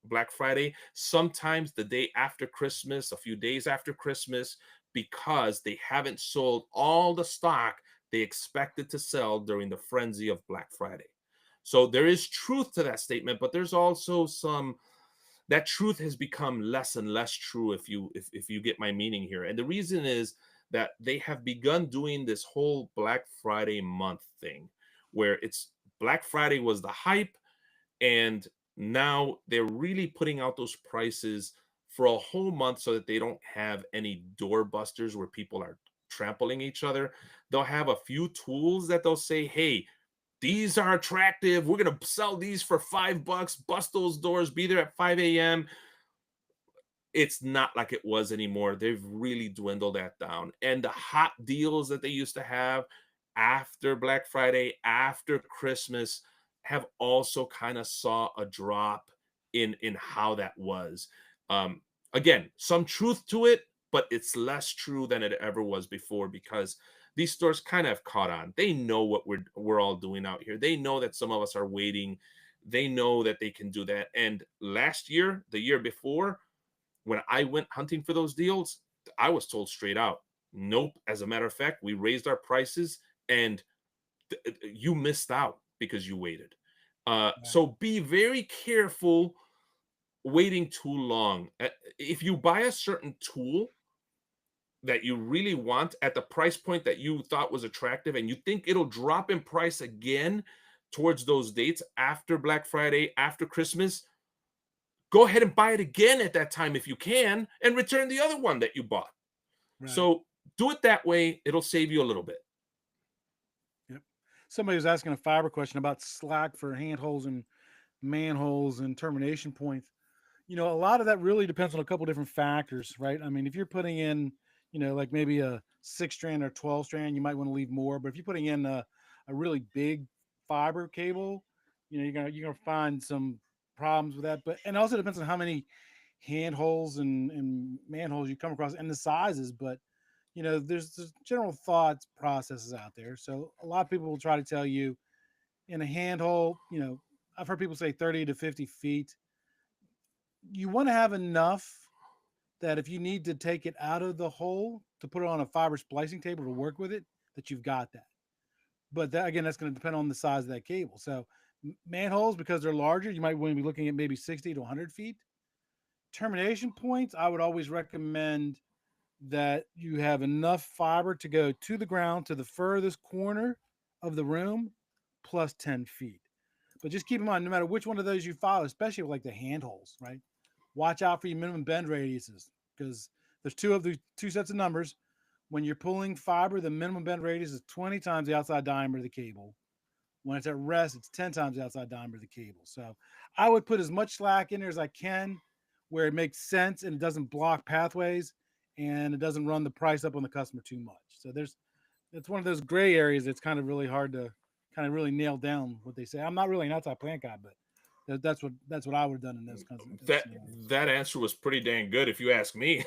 [SPEAKER 2] Black Friday. Sometimes the day after Christmas, a few days after Christmas, because they haven't sold all the stock they expected to sell during the frenzy of Black Friday. So there is truth to that statement, but there's also some that truth has become less and less true if you get my meaning here. And the reason is that they have begun doing this whole Black Friday month thing where it's Black Friday was the hype, and now they're really putting out those prices for a whole month so that they don't have any doorbusters where people are trampling each other. They'll have a few tools that they'll say, hey, these are attractive. We're going to sell these for $5. Bust those doors. Be there at 5 a.m. it's not like it was anymore. They've really dwindled that down. And the hot deals that they used to have after Black Friday, after Christmas, have also kind of saw a drop in how that was. Um, Again, some truth to it, but it's less true than it ever was before because these stores kind of have caught on. They know what we're all doing out here. They know that some of us are waiting. They know that they can do that. And last year, the year before, when I went hunting for those deals, I was told straight out, nope. As a matter of fact, we raised our prices and you missed out because you waited.
[SPEAKER 1] Right.
[SPEAKER 2] So be very careful waiting too long. If you buy a certain tool that you really want at the price point that you thought was attractive and you think it'll drop in price again towards those dates after Black Friday, after Christmas, go ahead and buy it again at that time if you can and return the other one that you bought.
[SPEAKER 1] Right.
[SPEAKER 2] So do it that way. It'll save you a little bit.
[SPEAKER 1] Yep. Somebody was asking a fiber question about slack for handholds and manholes and termination points. A lot of that really depends on a couple different factors, right? I mean, if you're putting in, like maybe a 6 strand or 12 strand, you might want to leave more. But if you're putting in a really big fiber cable, you're gonna find some problems with that. But and it also depends on how many handholds and manholes you come across and the sizes. But there's general thoughts processes out there. So a lot of people will try to tell you in a handhole, I've heard people say 30 to 50 feet. You want to have enough that if you need to take it out of the hole to put it on a fiber splicing table to work with it, that you've got that. But that, again, that's going to depend on the size of that cable. So manholes, because they're larger, you might want to be looking at maybe 60 to 100 feet. Termination points, I would always recommend that you have enough fiber to go to the ground to the furthest corner of the room plus 10 feet. But just keep in mind, no matter which one of those you follow, especially with like the handholds, right? Watch out for your minimum bend radiuses because there's two sets of numbers. When you're pulling fiber, the minimum bend radius is 20 times the outside diameter of the cable. When it's at rest, it's 10 times the outside diameter of the cable. So I would put as much slack in there as I can where it makes sense and it doesn't block pathways and it doesn't run the price up on the customer too much. So it's one of those gray areas that's kind of really hard to kind of really nail down what they say. I'm not really an outside plant guy, but that's what I would have done in those kinds of
[SPEAKER 2] That
[SPEAKER 1] scenarios.
[SPEAKER 2] that answer was pretty dang good, if you ask me.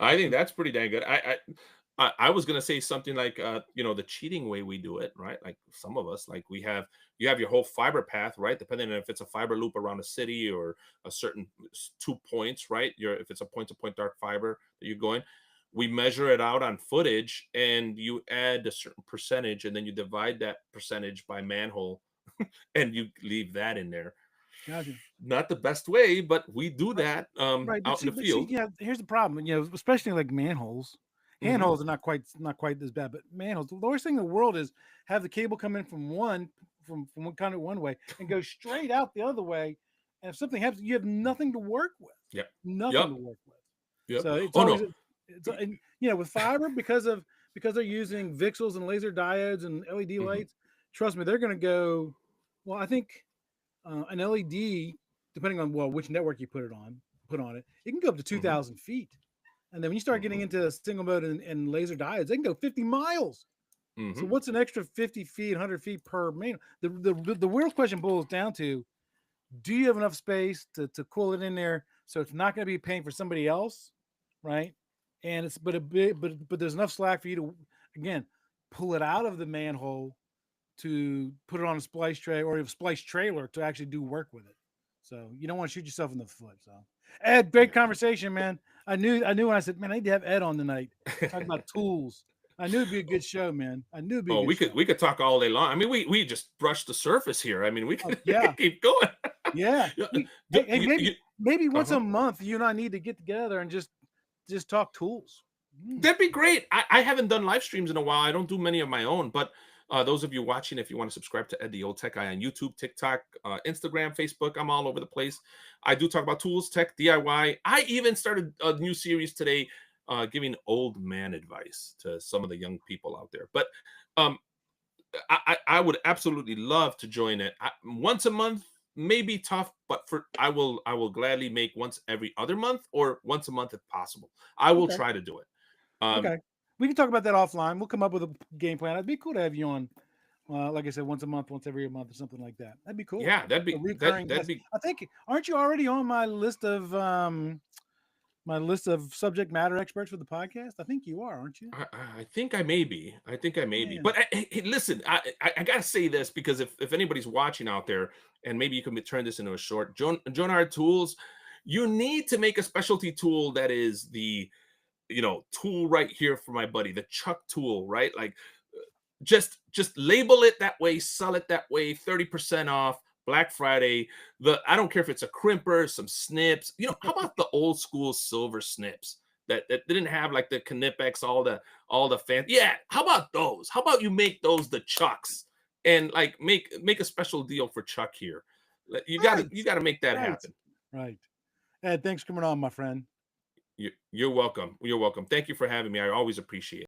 [SPEAKER 2] I think that's pretty dang good. I was gonna say something like, the cheating way we do it, right? Like some of us, like you have your whole fiber path, right? Depending on if it's a fiber loop around a city or a certain 2 points, right? If it's a point to point dark fiber that you're going, we measure it out on footage, and you add a certain percentage, and then you divide that percentage by manhole, and you leave that in there.
[SPEAKER 1] Gotcha.
[SPEAKER 2] Not the best way, but we do
[SPEAKER 1] Right,
[SPEAKER 2] that,
[SPEAKER 1] right. But
[SPEAKER 2] out in
[SPEAKER 1] see,
[SPEAKER 2] the
[SPEAKER 1] but see,
[SPEAKER 2] field.
[SPEAKER 1] yeah. Here's the problem. Especially like manholes.
[SPEAKER 2] Mhm,
[SPEAKER 1] Handholds are not quite as bad, but manholes. The worst thing in the world is have the cable come in from one kind of one way and go straight out the other way. And if something happens, you have nothing to work with.
[SPEAKER 2] yep,
[SPEAKER 1] Nothing
[SPEAKER 2] yep,
[SPEAKER 1] to work with.
[SPEAKER 2] yep.
[SPEAKER 1] So it's
[SPEAKER 2] Oh,
[SPEAKER 1] always
[SPEAKER 2] no.
[SPEAKER 1] and with fiber because they're using VCSELs and laser diodes and LED
[SPEAKER 2] Mhm,
[SPEAKER 1] lights. Trust me, they're going to go. Well, I think an LED, depending on which network you put on it, it can go up to two
[SPEAKER 2] mhm,
[SPEAKER 1] thousand feet. And then when you start getting
[SPEAKER 2] mhm,
[SPEAKER 1] into single mode and laser diodes, they can go 50 miles. So
[SPEAKER 2] mhm.
[SPEAKER 1] what's an extra 50 feet, 100 feet per main? The real question boils down to: do you have enough space to cool it in there so it's not going to be paying for somebody else, right? And it's but a bit but there's enough slack for you to again pull it out of the manhole to put it on a splice tray or a splice trailer to actually do work with it. So you don't want to shoot yourself in the foot. So Ed, great
[SPEAKER 2] Yeah.
[SPEAKER 1] conversation, man. I knew when I said, man, I need to have Ed on tonight. Talk about tools. I knew it'd be a good show, man. I knew it'd be a
[SPEAKER 2] Oh,
[SPEAKER 1] good
[SPEAKER 2] we
[SPEAKER 1] show.
[SPEAKER 2] could we could talk all day long. I mean, we just brushed the surface here. I mean, we
[SPEAKER 1] Oh
[SPEAKER 2] could we
[SPEAKER 1] yeah,
[SPEAKER 2] could keep going.
[SPEAKER 1] yeah.
[SPEAKER 2] Yeah,
[SPEAKER 1] Hey,
[SPEAKER 2] the
[SPEAKER 1] hey, maybe once
[SPEAKER 2] uh-huh.
[SPEAKER 1] a month you and I need to get together and just talk tools. Mm,
[SPEAKER 2] That'd be great. I haven't done live streams in a while. I don't do many of my own, but those of you watching, if you want to subscribe to Ed the Old Tech Guy on YouTube, TikTok, Instagram, Facebook, I'm all over the place. I do talk about tools, tech, DIY. I even started a new series today, giving old man advice to some of the young people out there. But um, I would absolutely love to join it once a month. may be tough, but for I will gladly make once every other month or once a month if possible. I will
[SPEAKER 1] Okay.
[SPEAKER 2] try to do it. Um,
[SPEAKER 1] Okay. We can talk about that offline. We'll come up with a game plan. It'd be cool to have you on, like I said, once a month, once every month, or something like that. That'd be cool.
[SPEAKER 2] yeah, that'd
[SPEAKER 1] A
[SPEAKER 2] be
[SPEAKER 1] recurring
[SPEAKER 2] that'd
[SPEAKER 1] guest.
[SPEAKER 2] be
[SPEAKER 1] I think. Aren't you already on my list of subject matter experts for the podcast? I think you are, aren't you?
[SPEAKER 2] I think I may be. I think I may be.
[SPEAKER 1] Yeah.
[SPEAKER 2] But hey, listen, I gotta say this because if anybody's watching out there, and maybe you can turn this into a short, Jonard Tools, you need to make a specialty tool that is the tool right here for my buddy, the Chuck tool, right? Like just label it that way, sell it that way, 30% off. Black Friday, I don't care if it's a crimper, some snips. How about the old school silver snips that didn't have like the Knipex, all the fan. Yeah, how about those? How about you make those the Chucks and like make a special deal for Chuck here. You got to
[SPEAKER 1] Right.
[SPEAKER 2] you got to make that
[SPEAKER 1] Right.
[SPEAKER 2] happen.
[SPEAKER 1] Right. Ed, thanks for coming on, my friend.
[SPEAKER 2] You're welcome. You're welcome. Thank you for having me. I always appreciate it.